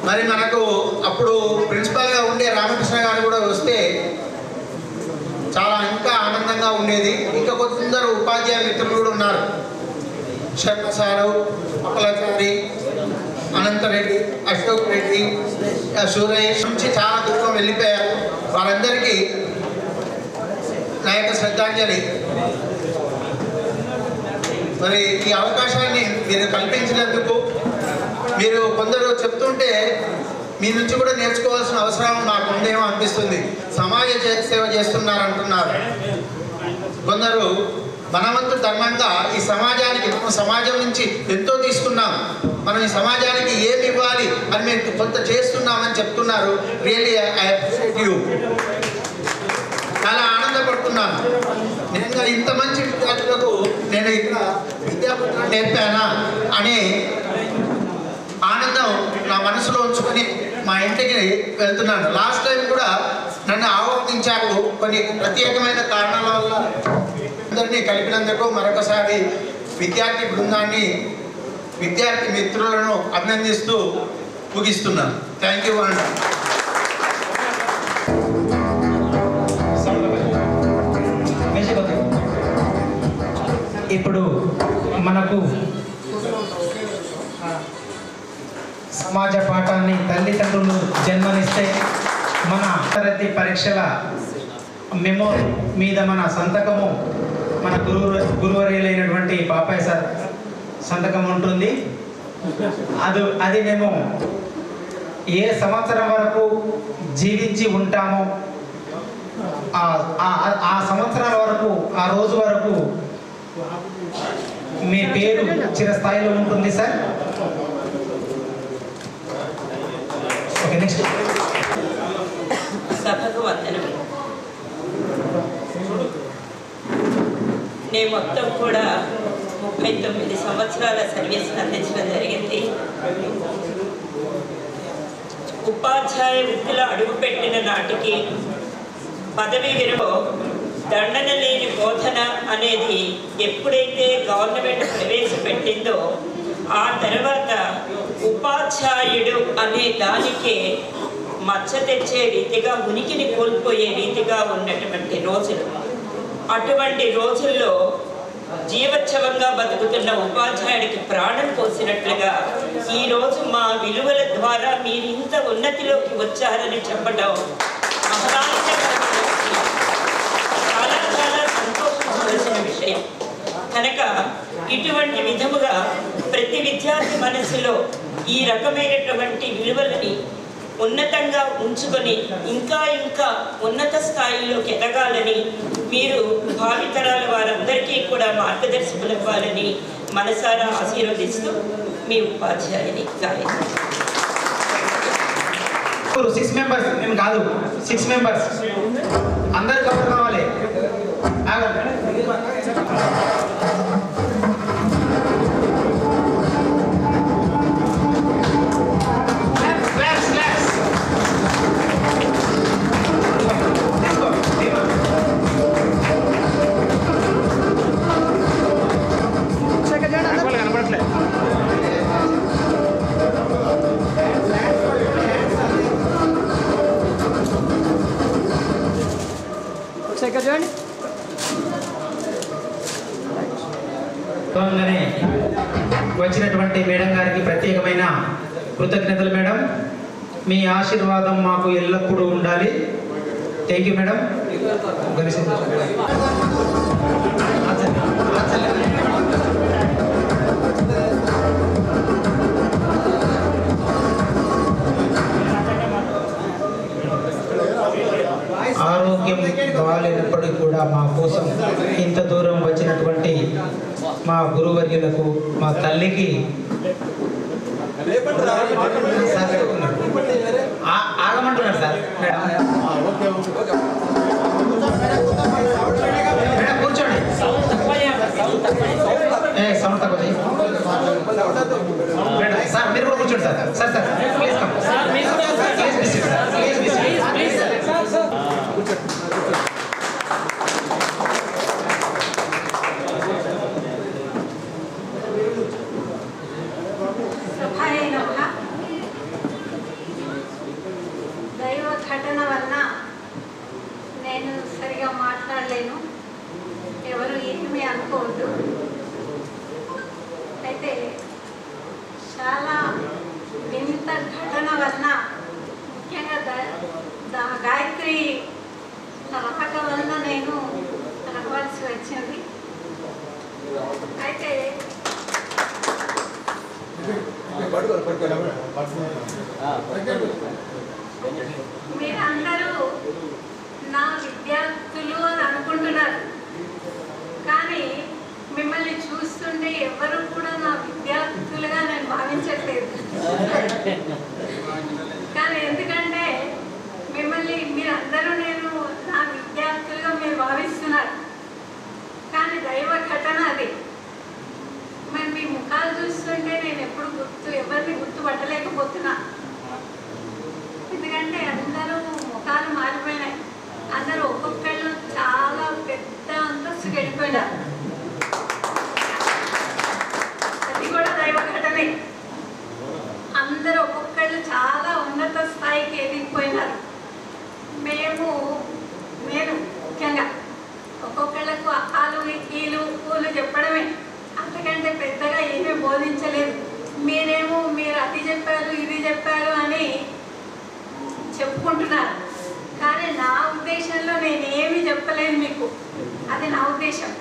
మరి మనకు అప్పుడు ప్రిన్సిపాల్గా ఉండే రామకృష్ణ గారు కూడా వస్తే చాలా ఇంకా ఆనందంగా ఉండేది. ఇంకా కొందరు ఉపాధ్యాయ మిత్రులు కూడా ఉన్నారు. శర్మ సారు, అప్పలాచారి, అనంతరెడ్డి, అశోక్ రెడ్డి, సురేష్ నుంచి చాలా దూరం వెళ్ళిపోయారు. వారందరికీ నా యొక్క శ్రద్ధాంజలి. మరి ఈ అవకాశాన్ని మీరు కల్పించినందుకు, మీరు కొందరు చెప్తుంటే మీ నుంచి కూడా నేర్చుకోవాల్సిన అవసరం మాకు ఉందేమో అనిపిస్తుంది. సమాజ సేవ చేస్తున్నారంటున్నారు కొందరు. మన వంతు ధర్మంగా ఈ సమాజానికి, మనం సమాజం నుంచి ఎంతో తీసుకున్నాం, మనం ఈ సమాజానికి ఏమి ఇవ్వాలి అని మేము కొంత చేస్తున్నామని చెప్తున్నారు. Really I appreciate you. చాలా ఆనందపడుతున్నాను. నేను ఇంత మంచి విద్యార్థులకు నేను ఇక్కడ విద్యాబుద్ధులు నేర్పానా అనే ఆనందం నా మనసులో ఉంచుకొని మా ఇంటికి వెళ్తున్నాను. లాస్ట్ టైం కూడా నన్ను ఆహ్వానించారు. కొన్ని ప్రత్యేకమైన కారణాల వల్ల అందరినీ కలిపినందుకు మరొకసారి విద్యార్థి బృందాన్ని, విద్యార్థి మిత్రులను అభినందిస్తూ ముగిస్తున్నాను. థ్యాంక్ యూ అండి. ఇప్పుడు మనకు సమాజ పాఠాన్ని తల్లిదండ్రులు జన్మనిస్తే మన తరగతి పరీక్షల మెమో మీద మన సంతకము, మన గురువర్యులైనటువంటి పాపాయ్ సార్ సంతకం ఉంటుంది. అది మేము ఏ సంవత్సరం వరకు జీవించి ఉంటామో ఆ సంవత్సరాల వరకు, ఆ రోజు వరకు మీ పేరు చిరస్థాయిలో ఉంటుంది సార్. Okay, next. సభకు వందనం. నేను మొత్తం కూడా 39 సంవత్సరాల సర్వీస్ అందించడం జరిగింది. ఉపాధ్యాయ వృత్తిలో అడుగుపెట్టిన నాటికి పదవి విలువ దండన లేని బోధన అనేది ఎప్పుడైతే గవర్నమెంట్ ప్రవేశపెట్టిందో ఆ తర్వాత ఉపాధ్యాయుడు అనే దానికే మచ్చ తెచ్చే రీతిగా, ఉనికిని కోల్పోయే రీతిగా ఉన్నటువంటి రోజులు. అటువంటి రోజుల్లో జీవోత్సవంగా బతుకుతున్న ఉపాధ్యాయుడికి ప్రాణం పోసినట్లుగా ఈరోజు మా విలువల ద్వారా మీరు ఇంత ఉన్నతిలోకి వచ్చారని చెప్పడం చాలా చాలా సంతోషించవలసిన విషయం. కనుక ఇటువంటి విధముగా ప్రతి విద్యార్థి మనసులో ఈ రకమైనటువంటి విలువలని ఉన్నతంగా ఉంచుకొని ఇంకా ఇంకా ఉన్నత స్థాయిలోకి ఎదగాలని, మీరు భావితరాల వారందరికీ కూడా మార్గదర్శకులు ఇవ్వాలని మనసారా ఆశీర్వదిస్తూ మీ ఉపాధ్యాయుని గాయత్రి. 6 మెంబర్స్ మేము కాదు, 6 మెంబర్స్ అందరు కవర్ కావాలి. వచ్చినటువంటి మేడం గారికి ప్రత్యేకమైన కృతజ్ఞతలు మేడం. మీ ఆశీర్వాదం మాకు ఎల్లప్పుడూ ఉండాలి. Thank you madam. ఆరోగ్యం బాగాలేనప్పటికీ కూడా మా కోసం ఇంత దూరం వచ్చినటువంటి మా గురువర్యులకు, మా తల్లికి ఆగమంటున్నారు సార్. మేడం కూర్చోండి. సౌండ్ తక్కువ సార్. మీరు కూడా కూర్చోండి sir. Sir sir please come. దైవ ఘటన వలన నేను సరిగా మాట్లాడలేను, ఎవరు ఏమీ అనుకోవద్దు. అయితే చాలా వింత ఘటన వలన ముఖ్యంగా గాయత్రి రాక వలన నేను రావాల్సి వచ్చింది. అయితే మీరందరూ నా విద్యార్థులు అని అనుకుంటున్నారు, కానీ కానీ ఎందుకంటే మిమ్మల్ని మీరందరూ నేను నా విద్యార్థులుగా మీరు భావిస్తున్నారు, కానీ దైవ ఘటన అది. మరి మీ ముఖాలు చూస్తుంటే నేను ఎప్పుడు ఎవరిని గుర్తుపట్టలేకపోతున్నా. ఎందుకంటే అందరూ ముఖాలు మారిపోయినాయి, అందరూ ఒక్కొక్కళ్ళు చాలా పెద్ద అంతస్తుకి వెళ్ళిపోయినారు. అది కూడా దైవ ఘటనే. అందరూ ఒక్కొక్కళ్ళు చాలా ఉన్నత స్థాయికి ఎదిగిపోయినారు. నేను ముఖ్యంగా ఒక్కొక్కళ్ళకు ఆలు ఈలు పూలు చెప్పడమే, అంతకంటే పెద్దగా ఏమీ బోధించలేదు. మీరు అది చెప్పారు ఇది చెప్పారు అని చెప్పుకుంటున్నారు, కానీ నా ఉద్దేశంలో నేనేమి చెప్పలేను మీకు. అది నా ఉద్దేశం.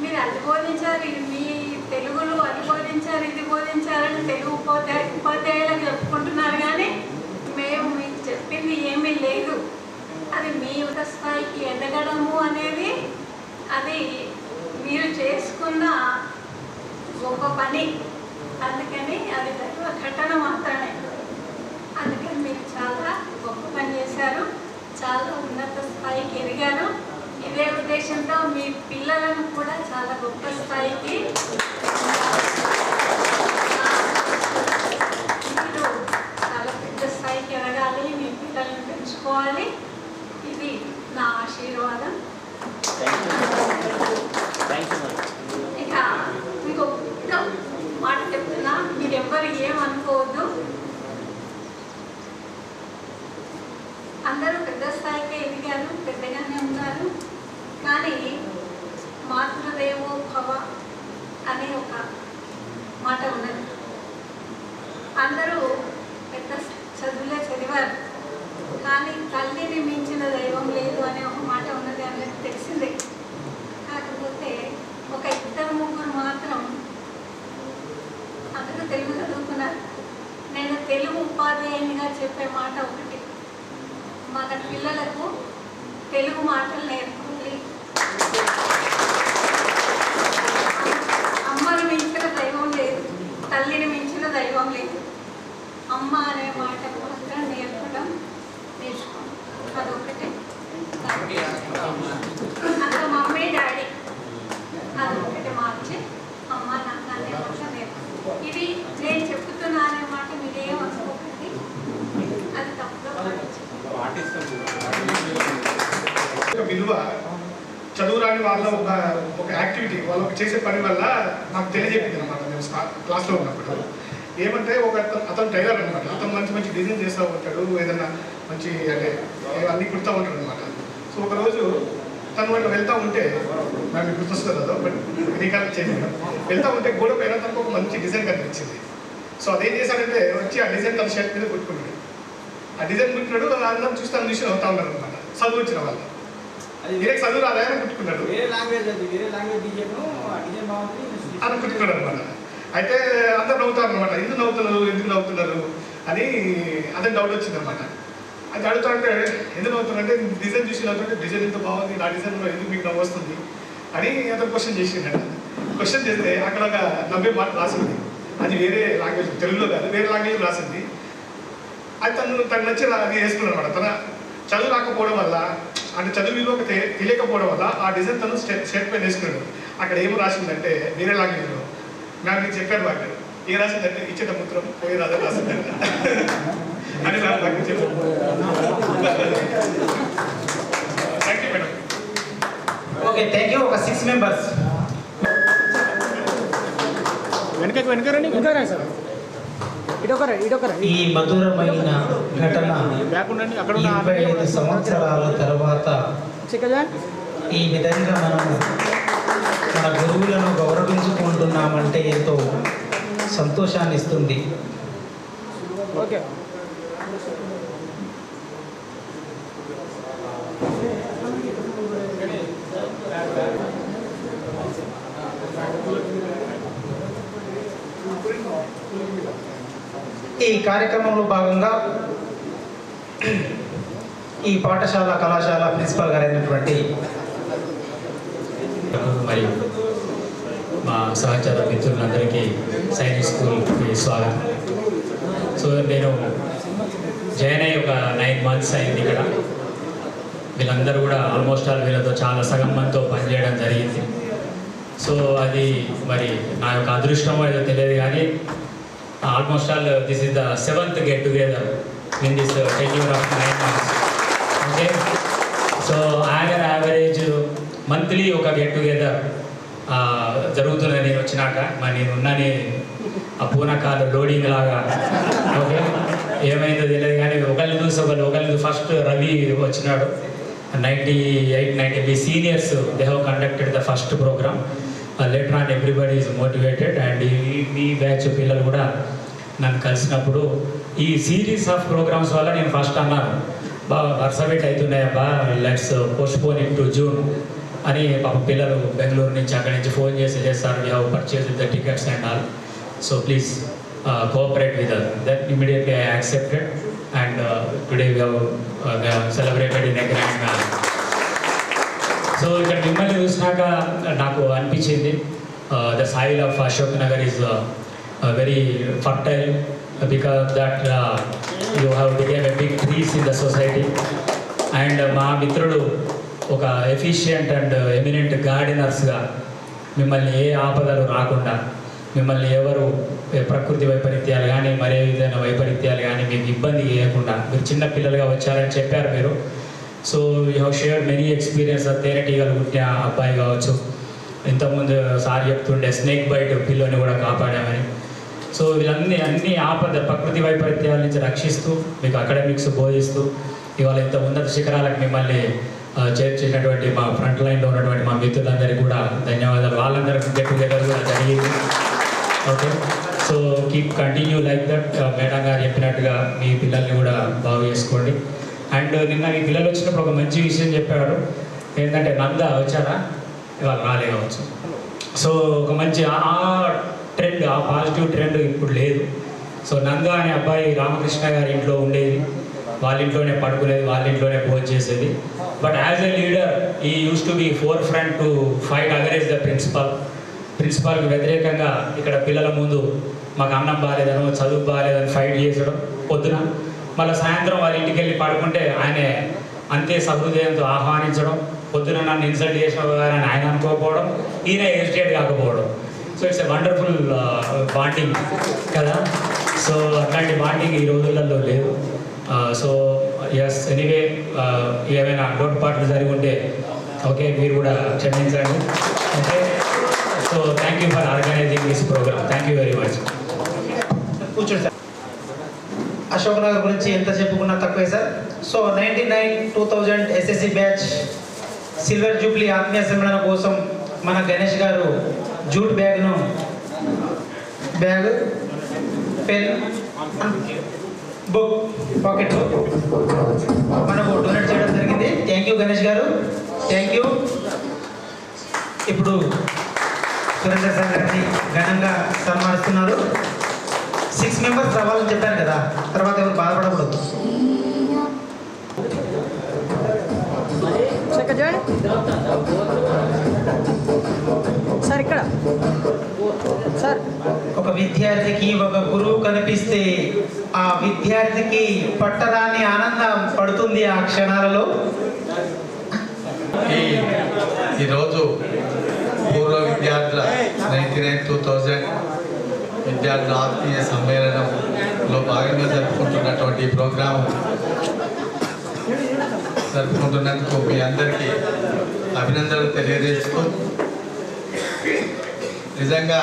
మీరు అది బోధించారు, మీ తెలుగులో అది బోధించారు ఇది బోధించారని తెలుగు ఉపాధ్యాయులకు చెప్పుకుంటున్నారు, కానీ మేము మీకు చెప్పింది ఏమీ లేదు. అది మీ ఉన్నత స్థాయికి ఎదగడము అనేది అది మీరు చేసుకున్న గొప్ప పని. అందుకని అది దైవ ఘటన మాత్రమే. అందుకని మీరు చాలా గొప్ప పని చేశారు, చాలా ఉన్నత స్థాయికి ఎదిగారు. ఇదే ఉద్దేశంతో మీ పిల్లలను కూడా చాలా గొప్ప స్థాయికి మీరు చాలా పెద్ద స్థాయికి ఎదగాలి, మీ పిల్లలను పెంచుకోవాలి. ఇది నా ఆశీర్వాదం. ఇక మీకు ఒక్క మాట చెప్తున్నా, మీరెవ్వరు ఏమనుకోవద్దు. అందరూ పెద్ద స్థాయికి ఎదిగారు, పెద్దగానే ఉన్నారు, కానీ మాతృదేవో భవ అనే ఒక మాట ఉన్నది. అందరూ పెద్ద చదువులే చదివారు, కానీ తల్లిని మించిన దైవం లేదు అనే ఒక మాట ఉన్నది అనేది తెలిసిందే. కాకపోతే ఒక 2-3 మాత్రం అందరూ తెలుగు చదువుకున్నారు. నేను తెలుగు ఉపాధ్యాయునిగా చెప్పే మాట ఒకటి, మన పిల్లలకు తెలుగు మాటలు నేర్పాలి. అమ్మని మించిన దైవం లేదు, తల్లిని మించిన దైవం లేదు. అమ్మ అనే మాట మాత్రం నేర్పడం నేర్చుకోండి, అదొకటే. అక్కడ మమ్మీ డాడీ అదొకటి మార్చి అమ్మ నాన్న అనే మాట నేర్పండి. ఇది నేను చెప్తున్నా అనే మాట మీరేం అనుకోకండి, అది తప్పుగా విలువ చదువు రాని వాళ్ళ ఒక యాక్టివిటీ వాళ్ళకి చేసే పని వల్ల నాకు తెలియజెప్పింది అనమాట. నేను క్లాస్లో ఉన్నప్పుడు ఏమంటే అతను టైలర్ అనమాట. అతను మంచి డిజైన్ చేస్తూ ఉంటాడు, ఏదన్నా మంచి అంటే అన్నీ కుడుతూ ఉంటాడు అనమాట. సో ఒకరోజు తను వాళ్ళు వెళ్తూ ఉంటే నాకు గుర్తొస్తుంది కదా, బట్ రీకలెక్ట్ చేసాను. వెళ్తూ ఉంటే గోడ పైన తనకు ఒక మంచి డిజైన్ కనిపించింది. సో అదేం చేశాడంటే వచ్చి ఆ డిజైన్ తన షర్ట్ మీద కుట్టుకున్నాడు. ఆ డిజైన్ కుట్టినాడు, అందరం చూసి తను చూసి అవుతా ఉన్నారు అనమాట. చదువు వచ్చిన వాళ్ళు వేరే చదువు రాదని కుట్టుకున్నాడు, అని కుట్టుకున్నాడు అనమాట. అయితే అందరు నవ్వుతారు అనమాట. ఎందుకు నవ్వుతున్నారు అని అదే డౌట్ వచ్చింది అనమాట. అది అడుగుతా అంటే ఎందుకు నవ్వుతున్నారంటే డిజైన్ చూసి నవ్వుతుంటే డిజైన్ ఎంత బాగుంది, నా డిజైన్లో ఎందుకు మీకు నవ్వు వస్తుంది అని అతను క్వశ్చన్ చేసిండట. క్వశ్చన్ చేస్తే అక్కడ ఒక 90 మాట రాసింది. అది వేరే లాంగ్వేజ్, తెలుగులో కాదు వేరే లాంగ్వేజ్ రాసింది. అది తను నచ్చి అది వేసుకున్నాడు అనమాట. తన చదువు రాకపోవడం వల్ల అంటే చదువు విలువ తెలియకపోవడం వల్ల ఆ డిజైన్ తను షర్ట్ పైన వేసుకున్నాడు. అక్కడ ఏమో రాసిందంటే వేరే లాంగ్వేజ్లో నాకు నీకు చెప్పాడు వాడు ఏ రాసిందంటే ఇచ్చేట మూత్రం పోయి రాదని రాసిందంట అని నాకు చెప్పాడు. Thank you madam. Okay, thank you. ఒక 6 మెంబర్స్ ఈ మధురమైన ఘటన 25 సంవత్సరాల తర్వాత ఈ విధంగా మనము మన గురువులను గౌరవించుకుంటున్నామంటే ఎంతో సంతోషాన్ని ఇస్తుంది. ఓకే, ఈ కార్యక్రమంలో భాగంగా ఈ పాఠశాల కళాశాల ప్రిన్సిపల్ గారైనటువంటి మరియు మా మా సహచర మిత్రులందరికీ సైనిక్ స్కూల్కి స్వాగతం. సో నేను జాయిన్ అయ్యి ఒక 9 months అయింది ఇక్కడ. వీళ్ళందరూ కూడా ఆల్మోస్ట్ ఆల్ వీళ్ళతో చాలా సగం మందితో పనిచేయడం జరిగింది. సో అది మరి నా యొక్క అదృష్టమో ఏదో తెలియదు కానీ almost all this is the 7th get together in this tenure of 9 months. Okay, so average monthly ఒక గెట్ టుగెదర్ జరుగుతున్నది. నేను వచ్చినాక మరి నేను ఉన్నని ఆ పూనకాలు లోడింగ్ లాగా. ఓకే, ఏమైందో తెలియదు కానీ ఒకరిని చూసి ఫస్ట్ రవి వచ్చినాడు. 98-90 seniors they have conducted the first program. Later on everybody is motivated and ఈ బ్యాచ్ పిల్లలు కూడా నన్ను కలిసినప్పుడు ఈ సిరీస్ ఆఫ్ ప్రోగ్రామ్స్ వల్ల నేను ఫస్ట్ అన్నాను, బాగా వరుస పెట్టి అవుతున్నాయబ్బా, let's postpone in to June అని. పాప పిల్లలు బెంగళూరు నుంచి అక్కడి నుంచి ఫోన్ చేసి చేస్తారు, we have purchase the tickets and all, so please cooperate with us. That immediately I accepted and today we have celebrated in a grand manner. So ఇక్కడ మిమ్మల్ని చూసినాక నాకు అనిపించింది the soil of Ashok Nagar is very fertile because that you have became a big trees in the society. And మా మిత్రుడు ఒక efficient and eminent గార్డెనర్స్గా మిమ్మల్ని ఏ ఆపదలు రాకుండా, మిమ్మల్ని ఎవరు ప్రకృతి వైపరీత్యాలు కానీ మరే విధమైన వైపరీత్యాలు కానీ మీకు ఇబ్బంది చేయకుండా, మీరు చిన్న పిల్లలుగా వచ్చారని చెప్పారు మీరు. So you have shared many experience. తేనెటీగలు పుట్టిన అబ్బాయి కావచ్చు, ఇంతకుముందు సార్ చెప్తుండే స్నేక్ బైట్ పిల్లని కూడా కాపాడామని. సో అన్ని ఆపద ప్రకృతి వైపరీత్యాల నుంచి రక్షిస్తూ మీకు అకాడమిక్స్ బోధిస్తూ ఇవాళ ఇంత ఉన్నత శిఖరాలకు మిమ్మల్ని చేర్చినటువంటి మా ఫ్రంట్ లైన్లో ఉన్నటువంటి మా మిత్రులందరికీ కూడా ధన్యవాదాలు. వాళ్ళందరికీ గెట్ టుగెదర్ కూడా జరిగింది. Okay, so keep continue like that. Madam గారు చెప్పినట్టుగా మీ పిల్లల్ని కూడా బాగు చేసుకోండి. అండ్ నిన్న మీ పిల్లలు వచ్చినప్పుడు ఒక మంచి విషయం చెప్పాడు, ఏంటంటే నంద వచ్చారా, ఇవాళ రాలే కావచ్చు. సో ఒక మంచి ఆ ట్రెండ్, ఆ పాజిటివ్ ట్రెండ్ ఇప్పుడు లేదు. సో నంద అనే అబ్బాయి రామకృష్ణ గారి ఇంట్లో ఉండేది, వాళ్ళ ఇంట్లోనే పడుకునేది, వాళ్ళ ఇంట్లోనే భోజనం చేసేది. But as a leader he used to be forefront to fight against the ప్రిన్సిపాల్కి వ్యతిరేకంగా ఇక్కడ పిల్లల ముందు మాకు అన్నం బాగాలేదనో చదువు బాగాలేదని ఫైట్ చేసడం పొద్దున, మళ్ళీ సాయంత్రం వాళ్ళ ఇంటికి వెళ్ళి పడుకుంటే ఆయనే అంతే సహృదయంతో ఆహ్వానించడం, పొద్దున నన్ను ఇన్సల్ట్ చేసిన అని ఆయన అనుకోకపోవడం, ఈయన ఎజిటేట్ కాకపోవడం. So it's a wonderful bonding కదా. సో అట్లాంటి బాండింగ్ ఈ రోజులలో లేదు. సో ఎస్, ఎనీవే ఏమైనా లోటుపాట్లు జరిగి ఉంటే ఓకే మీరు కూడా క్షమించండి. Okay, so thank you for organising this programme. Thank you very much. కూర్చోండి సార్. అశోక్ నగర్ గురించి ఎంత చెప్పుకున్నా తక్కువే sir. So 99-2000 SSC batch silver jubilee ఆత్మీయ సమ్మేళనం కోసం మన Ganesh garu jute bag, pen, book, pocket మనకు డొనేట్ చేయడం జరిగింది. థ్యాంక్ యూ గణేష్ గారు, థ్యాంక్ యూ. ఇప్పుడు సురేందర్ సార్ గారిని ఘనంగా సన్మానిస్తున్నారు. 6 members రావాలని చెప్పారు కదా, తర్వాత ఎవరు బాధపడకూడదు. సార్ ఇక్కడ సార్, ఒక విద్యార్థికి ఒక గురువు కనిపిస్తే ఆ విద్యార్థికి పట్టరాని ఆనందం పడుతుంది ఆ క్షణాలలో. ఈరోజు పూర్వ విద్యార్థుల 99-2000 విద్యార్థుల ఆత్మీయ సమ్మేళనంలో భాగంగా జరుపుకుంటున్నటువంటి ఈ ప్రోగ్రాం జరుపుకుంటున్నందుకు మీ అందరికీ అభినందనలు తెలియజేస్తూ, నిజంగా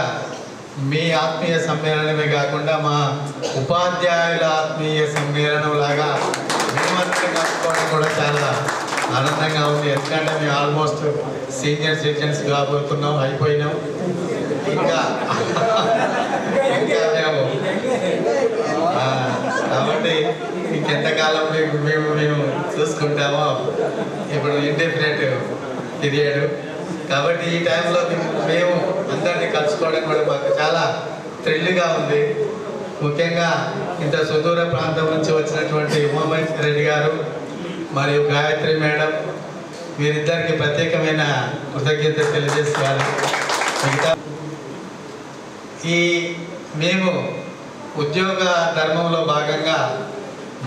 మీ ఆత్మీయ సమ్మేళనమే కాకుండా మా ఉపాధ్యాయుల ఆత్మీయ సమ్మేళనం లాగా మేమందరం కలుపుకోవడం కూడా చాలా ఆనందంగా ఉంది. ఎందుకంటే మేము ఆల్మోస్ట్ సీనియర్ సిటిజన్స్ కాబోతున్నాం, అయిపోయినాం. ఇంకా మేము కాబట్టి ఇంకెంతకాలం మేము చూసుకుంటామో, ఇప్పుడు ఇండెఫినెట్ పీరియడ్ కాబట్టి ఈ టైంలో మేము అందరినీ కలుసుకోవడం కూడా మాకు చాలా థ్రిల్గా ఉంది. ముఖ్యంగా ఇంత సుదూర ప్రాంతం నుంచి వచ్చినటువంటి ఉమామహేశ్వర రెడ్డి గారు మరియు గాయత్రి మేడం, వీరిద్దరికి ప్రత్యేకమైన కృతజ్ఞత తెలియజేసుకోవాలి. మిగతా మేము ఉద్యోగ ధర్మంలో భాగంగా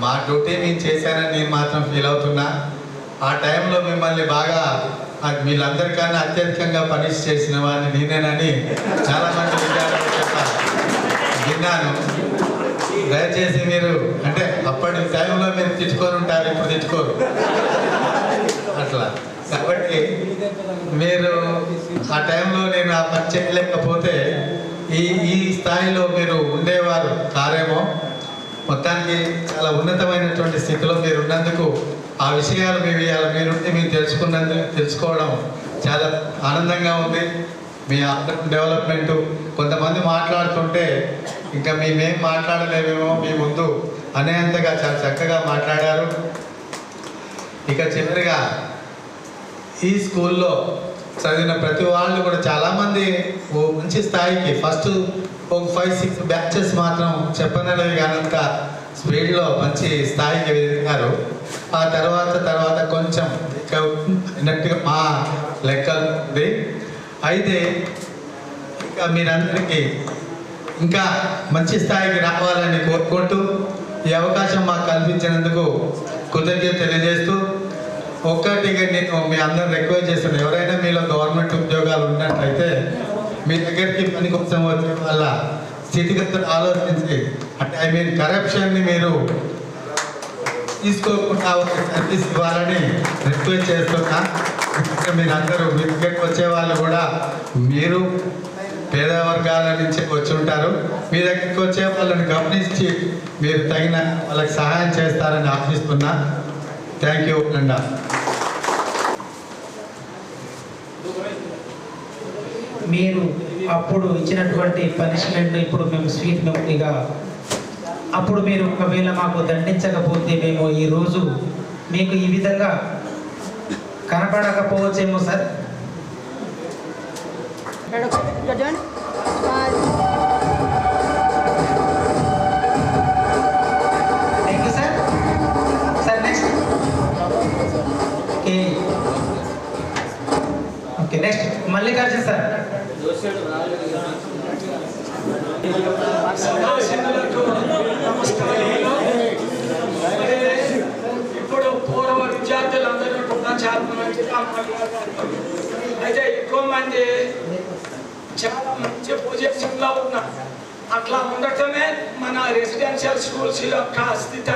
మా డ్యూటీ మేము చేశానని నేను మాత్రం ఫీల్ అవుతున్నా. ఆ టైంలో మిమ్మల్ని బాగా వీళ్ళందరికన్నా అత్యధికంగా పనిష్ చేసిన వాడిని నేనేనని చాలామంది విద్యార్థులు విన్నాను. దయచేసి మీరు అంటే అప్పటి టైంలో మీరు తిట్టుకొని ఉంటారు, ఇప్పుడు తిట్టుకోరు అట్లా. కాబట్టి మీరు ఆ టైంలో నేను ఆ పని చేయలేకపోతే ఈ స్థాయిలో మీరు ఉండేవారు కారేమో. మొత్తానికి చాలా ఉన్నతమైనటువంటి స్థితిలో మీరు ఉన్నందుకు ఆ విషయాలు మీరుండి మేము తెలుసుకోవడం చాలా ఆనందంగా ఉంది. మీ డెవలప్మెంటు కొంతమంది మాట్లాడుతుంటే ఇంకా మేమేం మాట్లాడలేమేమో మీ ముందు అనేంతగా చాలా చక్కగా మాట్లాడారు. ఇక చివరిగా ఈ స్కూల్లో చదివిన ప్రతి వాళ్ళు కూడా చాలామంది ఓ మంచి స్థాయికి ఫస్ట్ ఒక 5-6 బ్యాచెస్ మాత్రం చెప్పనలేవి కానంత స్పీడ్లో మంచి స్థాయికి ఎదిగారు. ఆ తర్వాత కొంచెం అన్నట్టుగా మా లెక్కలు ఉంది. అయితే ఇంకా మీరందరికీ ఇంకా మంచి స్థాయికి రావాలని కోరుకుంటూ ఈ అవకాశం మాకు కల్పించినందుకు కృతజ్ఞత తెలియజేస్తూ ఒక్కటిగా నేను మీ అందరూ రిక్వెస్ట్ చేస్తున్నాను, ఎవరైనా మీలో గవర్నమెంట్ ఉద్యోగాలు ఉన్నట్లయితే మీ దగ్గరికి పని కోసం వచ్చే వాళ్ళ స్థితిగతులు ఆలోచించి అంటే కరప్షన్ని మీరు తీసుకోకుండా సర్వీస్ ఇవ్వాలని రిక్వెస్ట్ చేస్తున్నా. మీరందరూ మీ దగ్గరికి వచ్చే వాళ్ళు కూడా మీరు పేద వర్గాల నుంచి వచ్చి ఉంటారు. మీ దగ్గరికి వచ్చే వాళ్ళని గమనించి మీరు తగిన వాళ్ళకి సహాయం చేస్తారని ఆశిస్తున్నా. థ్యాంక్ యూ అండా. మీరు అప్పుడు ఇచ్చినటువంటి పనిష్మెంట్ ఇప్పుడు మేము స్వీట్ మెమరీగా అప్పుడు మీరు ఒకవేళ మాకు దండించకపోతే మేము ఈరోజు మీకు ఈ విధంగా కనపడకపోవచ్చేమో sir. Thank you sir. Sir next okay next Mallikarjun sir. ఇప్పుడు పూర్వ విద్యార్థులందరూ కూడా చాలా మంచిగా మాట్లాడారు. అయితే ఎక్కువ మంది చాలా మంచి పొజిషన్లో ఉన్నారు. అట్లా ఉండటమే మన రెసిడెన్షియల్ స్కూల్స్ యొక్క స్థితి.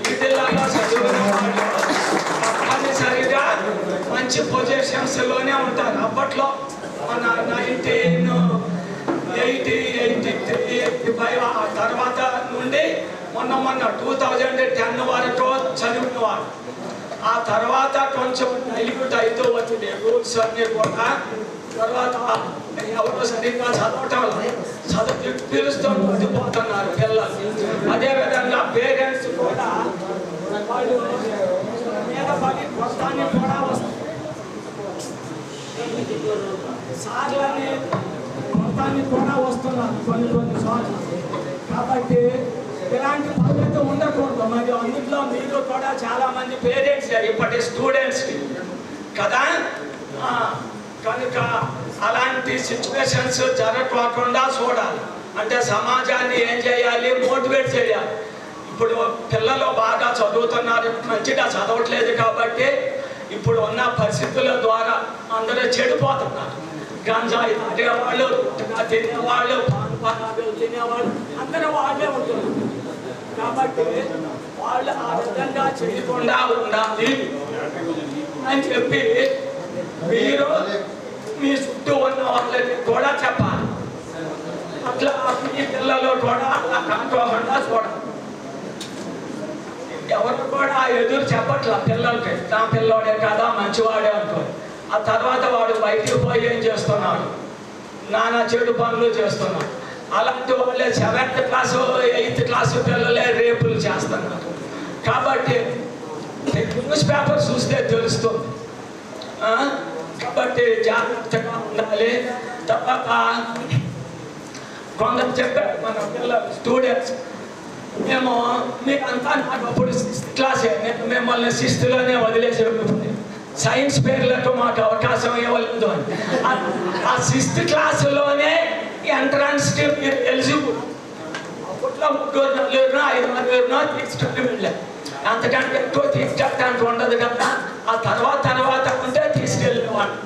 వీటిల్లో చదివిన వాళ్ళు తప్పనిసరిగా మంచి పొజిషన్స్లోనే ఉంటారు. అప్పట్లో మన 1983 ఆ తర్వాత నుండి మొన్న 2010 వరకు చదివినవారు. ఆ తర్వాత కొంచెం డైల్యూట్ అవుతూ వచ్చింది రూల్స్ అన్నీ కూడా. తర్వాత ఎవరో సరిగ్గా చదవటం చదువు పిలుస్తూ ఉండిపోతున్నారు పిల్లలు. అదేవిధంగా పేరెంట్స్ కూడా వాళ్ళు మీద పడి మొత్తాన్ని కూడా వస్తారు. సార్లని మొత్తాన్ని కూడా వస్తున్నారు కొన్ని సార్లు. కాబట్టి ఇలాంటి పద్ధతి ఉండకూడదు. మరి అందులో మీరు కూడా చాలా మంది పేరెంట్స్ ఇప్పటి స్టూడెంట్స్కి కదా. కనుక అలాంటి సిచ్యువేషన్స్ జరగకుండా చూడాలి. అంటే సమాజాన్ని ఏం చేయాలి, మోటివేట్ చేయాలి. ఇప్పుడు పిల్లలు బాగా చదువుతున్నారు, మంచిగా చదవట్లేదు కాబట్టి ఇప్పుడు ఉన్న పరిస్థితుల ద్వారా అందరూ చెడిపోతున్నారు. గంజాయి తాగేవాళ్ళు, తినేవాళ్ళు, పానపానాలు తినేవాళ్ళు అందరూ వాళ్ళే ఉంటున్నారు. కాబట్టి వాళ్ళు ఆ విధంగా చేయకుండా ఉండాలి అని చెప్పి మీరు మీ చుట్టూ ఉన్న వాళ్ళకి కూడా చెప్పాలి. అట్లా మీ పిల్లలు కూడా అలా కాకుండా చూడాలి. ఎవరు కూడా ఎదురు చెప్పట్లా పిల్లలకి, నా పిల్లోడే కదా మంచివాడే అనుకోని. ఆ తర్వాత వాడు బయటికి పోయి ఏం చేస్తున్నాడు, నానా చెడు పనులు చేస్తున్నాడు. అలాంటి వాళ్ళే 7th క్లాసు 8th క్లాసు పిల్లలే రేపులు చేస్తున్నారు. కాబట్టి న్యూస్ పేపర్ చూస్తే తెలుస్తుంది. కాబట్టి జాగ్రత్తగా ఉండాలి. తర్వాత కొందరు చెప్పారు మన పిల్లలు స్టూడెంట్స్, మేము మీకంతా నాకు అప్పుడు 6th క్లాసే, నేను మిమ్మల్ని 6thలోనే వదిలేసి వెళ్ళిపోయింది. సైన్స్ పేర్లకు మాకు అవకాశం ఇవ్వలేదు అని. ఆ 6th క్లాసులోనే ఎంట్రన్స్ మీరు ఎలిజిబుల్. అప్పట్లో 3 నలుగురునో 5 నలుగురునో తీసుకుని వెళ్ళారు. అంతకంటే ఎక్కువ తీసుకెళ్ళడానికి ఉండదు కదా. ఆ తర్వాత ఉంటే తీసుకెళ్ళేవాడు.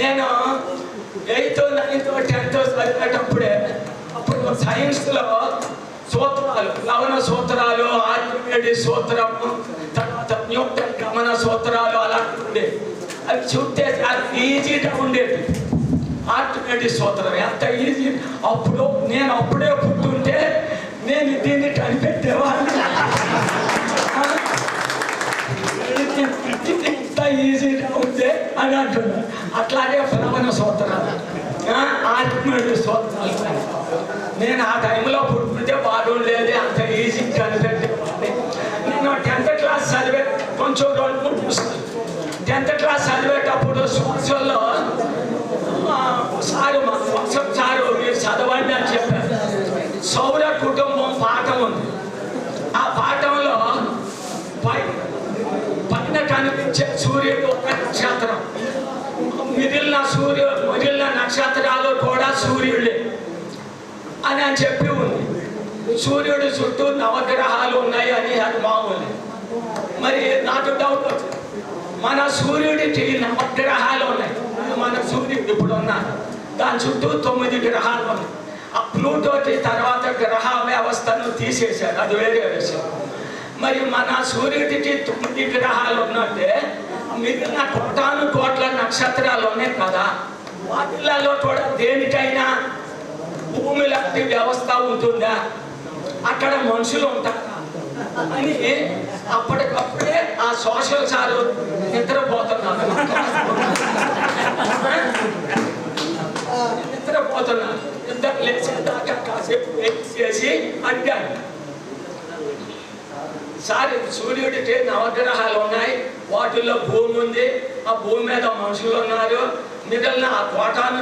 నేను 8th 9th 10th చదివేటప్పుడే అప్పుడు సైన్స్లో సూత్రాలు, లవణ సూత్రాలు, ఆర్కిమెడిస్ సూత్రము, తర్వాత న్యూటన్ గమన సూత్రాలు అలాంటివి ఉండేవి. అవి చూస్తే చాలా ఈజీగా ఉండేది. ఆర్కిమెడిస్ సూత్రం ఎంత ఈజీ. నేను అప్పుడే పుట్టుంటే నేను దీన్ని కనిపెట్టేవాడిని. ఇంత ఈజీగా ఉంటే అని అంటున్నా. అట్లాగే లవణ సూత్రాలు, ఆర్కిమెడిస్ సూత్రాలు నేను ఆ టైంలో పుట్టుకుంటే బాగుండేది. అంత ఈజీ కనిపెట్టేవాడిని. నేను 10th క్లాస్ చదివే కొంచెం 2-3 పుస్తకాలు 10th క్లాస్ చదివేటప్పుడు సోషల్లో సారు మీరు చదవండి అని చెప్పారు. సౌర కుటుంబం పాఠం ఉంది. ఆ పాఠంలో పైన కనిపించే సూర్యుడు ఒక నక్షత్రం, మిగిలిన నక్షత్రాలు కూడా సూర్యుడే అని చెప్పి ఉంది. సూర్యుడు చుట్టూ నవగ్రహాలు ఉన్నాయి అని అది మామూలు. మరి నాకు డౌట్ వచ్చింది, మన సూర్యుడికి నవగ్రహాలు ఉన్నాయి. మన సూర్యుడు ఇప్పుడు ఉన్నారు, దాని చుట్టూ 9 గ్రహాలు ఉన్నాయి. ఆ ప్లూటోకి తర్వాత గ్రహ వ్యవస్థను తీసేశారు, అది వేరే విషయం. మరి మన సూర్యుడికి 9 గ్రహాలు ఉన్నట్టే మిగిలిన కోట్ల నక్షత్రాలు ఉన్నాయి కదా. వాటిల్లో కూడా దేనికైనా భూమి లాంటి వ్యవస్థ ఉంటుందా, అక్కడ మనుషులు ఉంటారా అని అప్పటికప్పుడే ఆ సోషల్ సారు నిద్రపోతున్నారు. ఇద్దరు లేచేదాకా కాసేపు వెయిట్ చేసి అడిగాను, సార్ సూర్యుడికి నవగ్రహాలు ఉన్నాయి, వాటిల్లో భూమి ఉంది, ఆ భూమి మీద మనుషులు ఉన్నారు, మిగిలిన ఆ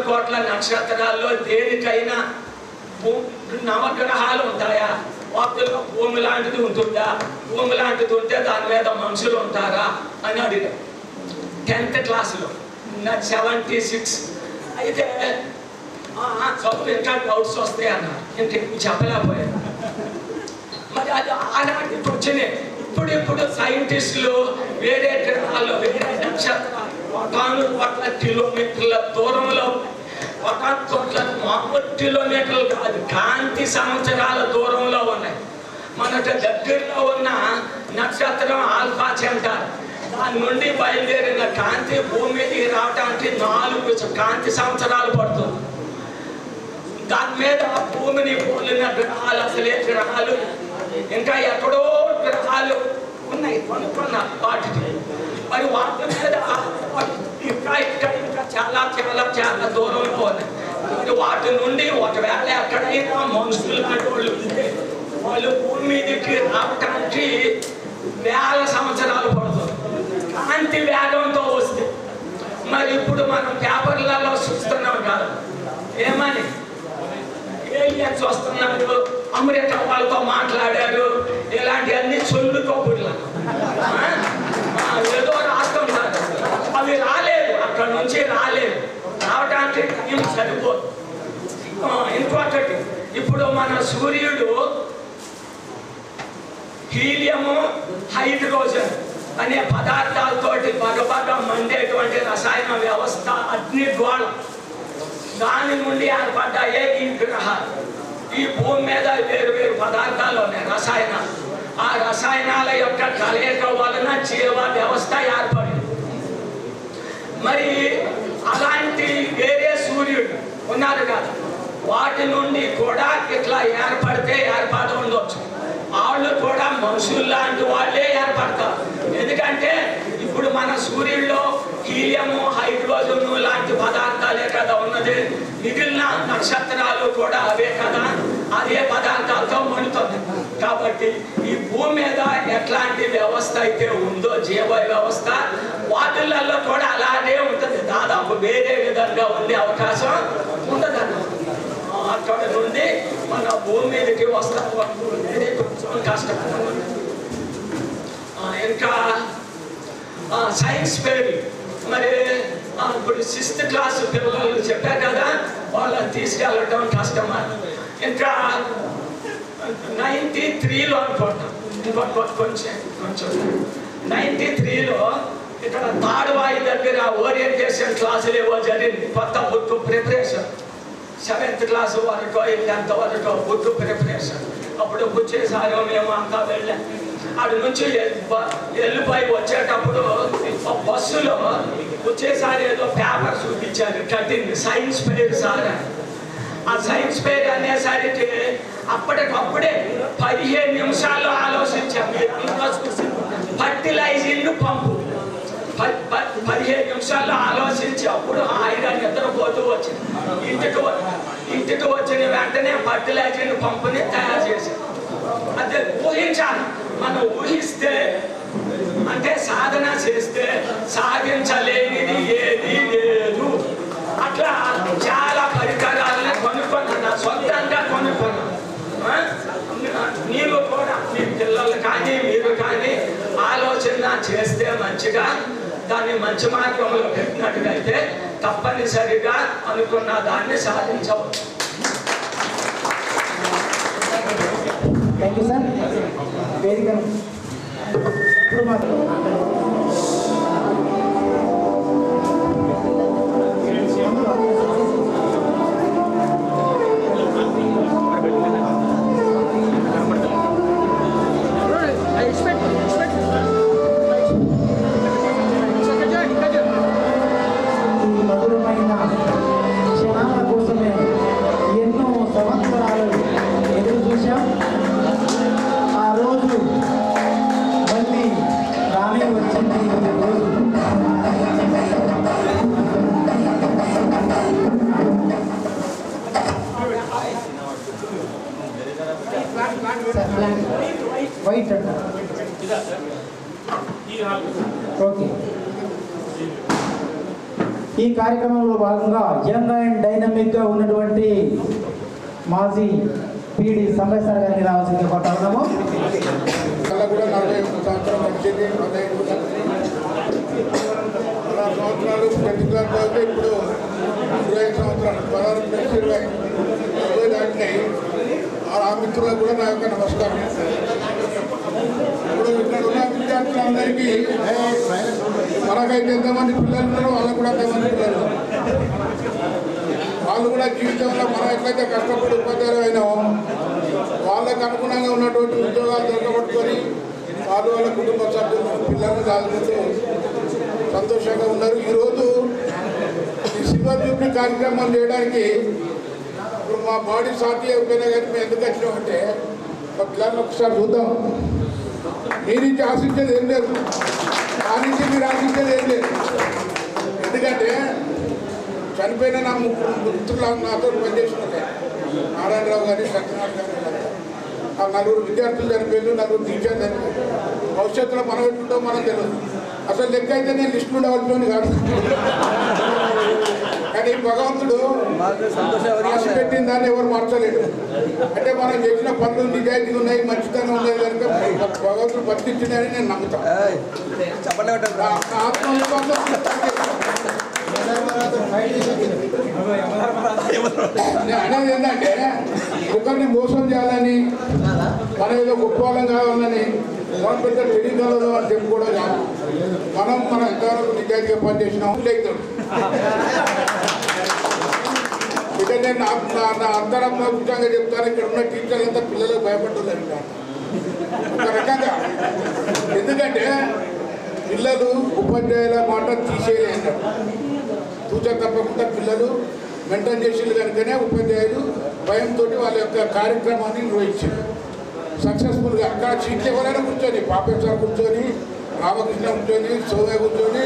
కోట్ల నక్షత్రాల్లో దేనికైనా నవగ్రహాలు ఉంటాయా, వాటిల్లో భూమి లాంటిది ఉంటుందా, భూమి లాంటిది ఉంటే దాని మీద మనుషులు ఉంటారా అని అడిగారు. 10th క్లాసులో 76. అయితే చదువు ఇంకా డౌట్స్ వస్తాయి అన్నారు. ఇంకెక్కువ చెప్పలేకపోయాను. మరి అది ఆనాటికి వచ్చినాయి. ఇప్పుడు సైంటిస్టులు వేరే గ్రహాలు, వేరే నక్షత్రాలు 1,000 కిలోమీటర్ల దూరంలో, 1,000 కిలోమీటర్లు కాదు, కాంతి సంవత్సరాల దూరంలో ఉన్నాయి. మనకు దగ్గరలో ఉన్న నక్షత్రం ఆల్ఫా సెంటార్, దాని నుండి బయలుదేరిన కాంతి భూమి మీదకి రావడానికి 4 కాంతి సంవత్సరాలు పడుతుంది. దాని మీద భూమిని పోలిన గ్రహాలు, అసలే గ్రహాలు ఇంకా ఎక్కడో గ్రహాలు ఉన్నాయి కొనుక్కున్నారు వాటికి. మరి వాటి మీద ఇంకా చాలా దూరంలో ఉన్నాయి. మరి వాటి నుండి ఒకవేళ ఎక్కడైనా మనుషులు లాంటి వాళ్ళు ఉంటే వాళ్ళు భూమి మీదకి రావటానికి 1000 సంవత్సరాలు పడుతుంది కాంతి వేగంతో వస్తే. మరి ఇప్పుడు మనం పేపర్లలో చూస్తున్నాం కాదు, ఏమని ఏలియన్స్ వస్తున్నారు, అమెరికా వాళ్ళతో మాట్లాడారు, ఇలాంటివన్నీ సొల్లు కబుర్లు ఏదో రాస్తుంటారు. అవి రాలేదు, అక్కడ నుంచి రాలేదు, రావడానికి టైం సరిపోదు. ఇంకొకటి, ఇప్పుడు మన సూర్యుడు హీలియము, హైడ్రోజన్ అనే పదార్థాలతోటి బగబగ మండేటువంటి రసాయన వ్యవస్థ, అగ్ని గోళం, దాని నుండి ఏర్పడ్డాయే ఈ గ్రహాలు. ఈ భూమి మీద వేరు పదార్థాలు ఉన్నాయి, రసాయనాలు. ఆ రసాయనాల యొక్క కలయిక వలన జీవ వ్యవస్థ ఏర్పడింది. మరి అలాంటి వేరే సూర్యుడు ఉన్నారు కదా, వాటి నుండి కూడా ఇట్లా ఏర్పాటు ఉండొచ్చు. వాళ్ళు కూడా మనుషులు లాంటి వాళ్ళే ఏర్పడతారు. ఎందుకంటే ఇప్పుడు మన సూర్యుల్లో హీలియము, హైడ్రోజన్ లాంటి పదార్థాలే కదా ఉన్నది. మిగిలిన నక్షత్రాలు కూడా అవే కదా, అదే పదార్థాలతో మండుతుంది. కాబట్టి ఈ భూమి మీద ఎట్లాంటి వ్యవస్థ అయితే ఉందో జీవ వ్యవస్థ, వాటిల్లో కూడా అలాగే ఉంటుంది. దాదాపు వేరే విధంగా ఉండే అవకాశం ఉండదన్నమాట. అక్కడ నుండి మన భూమి మీదకి వస్తాం అనేది కొంచెం కష్టం. ఇంకా సైన్స్ పేరు మరి ఇప్పుడు 6th క్లాస్ పిల్లలు చెప్పారు కదా, వాళ్ళని తీసుకెళ్ళటం కష్టమా. ఇంకా 93లో అనుకుంటాం, కొంచెం 93లో ఇక్కడ తాడువాయి దగ్గర ఓరియంటేషన్ క్లాసులు ఏవో జరిగింది. కొత్త బుక్ ప్రిపరేషన్ 7th క్లాస్ వరకు 10th వరకు బుక్ ప్రిపరేషన్. అప్పుడు బుచ్చేసారో మేము అంతా వెళ్ళాం. అటు నుంచి వెళ్ళిపోయి వచ్చేటప్పుడు బస్సులో వచ్చేసారి ఏదో పేపర్ చూపించారు, కటింగ్ సైన్స్ ఫెయిర్ సార్. ఆ సైన్స్ ఫెయిర్ అనేసరికి అప్పటికప్పుడే 15 నిమిషాల్లో ఆలోచించాం. ఫర్టిలైజింగ్ పంపు 15 నిమిషాల్లో ఆలోచించి అప్పుడు హాయిగా నిద్రపోతూ వచ్చింది. ఇంటికి వచ్చిన వెంటనే ఫర్టిలైజింగ్ పంపుని తయారు చేశాం. అదే ఊహించాలి. మనం ఊహిస్తే అంటే సాధన చేస్తే సాధించలేనిది ఏది లేదు. అట్లా చాలా పరికరాలను కొనుక్కున్నా, సొంతంగా కొనుక్కున్నాను. మీరు కూడా మీ పిల్లలు కానీ మీరు కానీ ఆలోచన చేస్తే మంచిగా దాన్ని మంచి మార్గంలో పెట్టినట్టుగైతే తప్పనిసరిగా అనుకున్న దాన్ని సాధించవచ్చు. Thank you sir. వేదిక ఇప్పుడు మాత్రం ఈ మధురమైన క్షణాల కోసమే ఎన్నో సంవత్సరాలు ఎదురు చూశాం. ఆ రోజు మళ్ళీ రానే వచ్చింది. ఈ రోజు వైట్ అంట. ఓకే. ఈ కార్యక్రమంలో భాగంగా యంగ్ అండ్ డైనమిక్గా ఉన్నటువంటి మాజీ పీడి సంబయ్ సార్ గారిని రావాల్సిందిగా కొట్టాము. అలా కూడా 40 సంవత్సరాలు వచ్చింది. 16 సంవత్సరాలు ప్రతి క్లాస్ అయితే ఇప్పుడు 25 సంవత్సరాలు 16 ప్లస్ 20 దాటినాయి. ఆ మిత్రులకు కూడా నా యొక్క నమస్కారం. ఇప్పుడు ఇక్కడ ఉన్న విద్యార్థులందరికీ మనకైతే ఎంతమంది పిల్లలు ఉన్నారో వాళ్ళకు కూడా అంతమంది పిల్లలు. వాళ్ళు కూడా జీవితంలో మనం ఎట్లయితే కష్టపడి ఉపాధ్యాయులు అయినామో వాళ్ళకు అనుగుణంగా ఉన్నటువంటి ఉద్యోగాలు దొరకబట్టుకొని వాళ్ళు వాళ్ళ కుటుంబ సభ్యులు పిల్లలను దాచుకుంటూ సంతోషంగా ఉన్నారు. ఈరోజు ఈ సిల్వర్ జూబ్లీ కార్యక్రమం చేయడానికి ఇప్పుడు మా బాడీ సాటి అయిపోయినా కానీ మేము ఎందుకు వచ్చినామంటే మా పిల్లల్ని ఒకసారి చూద్దాం. మీ నుంచి ఆశించేది ఏం లేదు, మా నుంచి మీరు ఆశించేది ఏం లేదు. ఎందుకంటే చనిపోయిన నా మిత్రులు నాతో పనిచేస్తున్నారు, నారాయణరావు గారి, సత్యనారాయణ గారి, ఆ 4 విద్యార్థులు చనిపోయారు, 4 టీచర్లు చనిపోయారు. భవిష్యత్తులో మనం ఎట్లుంటో మనకు తెలియదు. అసలు లెక్క అయితే నేను లిస్టులు ఉండవలసిన కాదు. కానీ భగవంతుడు రాసి పెట్టిన దాన్ని ఎవరు మార్చలేడు. అంటే మనం చేసిన పనులు నిజాయితీగా ఉన్నాయి, మంచితనం ఉన్నాయి కనుక భగవంతుడు బతికించిందని నేను నమ్ముతాను. ఆత్మవిశ్వాసం అనేది ఏంటంటే ఒకరిని మోసం చేయాలని, మనం ఏదో గొప్ప వాళ్ళం కావాలని, మనం పెద్ద తెలియగలదు అని చెప్పుకోవడం కాదు. మనం ఎంతవరకు నిజాయితీగా పనిచేసినాం లేదు. ఇక నేను నా అంతరంగా చెప్తాను, ఇక్కడ ఉన్న టీచర్లు అంతా పిల్లలకు భయపడుతుంది ఒక రకంగా. ఎందుకంటే పిల్లలు ఉపాధ్యాయుల మాట తీసేయాలి. తూచా తప్పకుండా పిల్లలు మెయింటైన్ చేసేది కనుకనే ఉపాధ్యాయులు భయంతో వాళ్ళ యొక్క కార్యక్రమాన్ని నిర్వహించారు సక్సెస్ఫుల్గా. అక్కడ సీట్లు ఎవరైనా కూర్చొని, పాపం సార్ కూర్చొని, రామకృష్ణ కూర్చొని, సోమ్య కూర్చొని,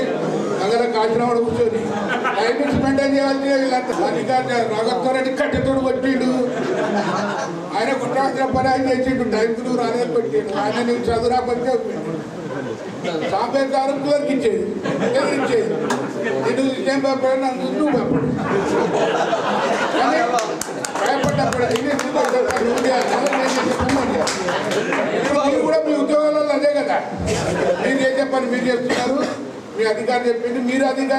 నగర కాచినవాడు కూర్చొని టైమింగ్స్ మెయింటైన్ చేయాల్సి వీళ్ళంతా. అధికారి రాఘవరెడ్డి కట్టెతోడు కొట్టిండు, ఆయన కుట్రాల్సిన పని ఆయన చేసిండు, టైంకు రాలేదు పెట్టిండు. ఆయన నీకు చదువురా పడితే సాంబేద్కర్ క్లర్క్ ఇచ్చేది, ఇచ్చేది. నేను ఏం భయపడి నన్ను నువ్వు భయపడు భయపడ్డప్పుడు మీరు కూడా మీ ఉద్యోగాలలో అదే కదా. మీరు చేసే పని మీరు చేస్తున్నారు, మీ అధికారి చెప్పింది, మీరు అధికారి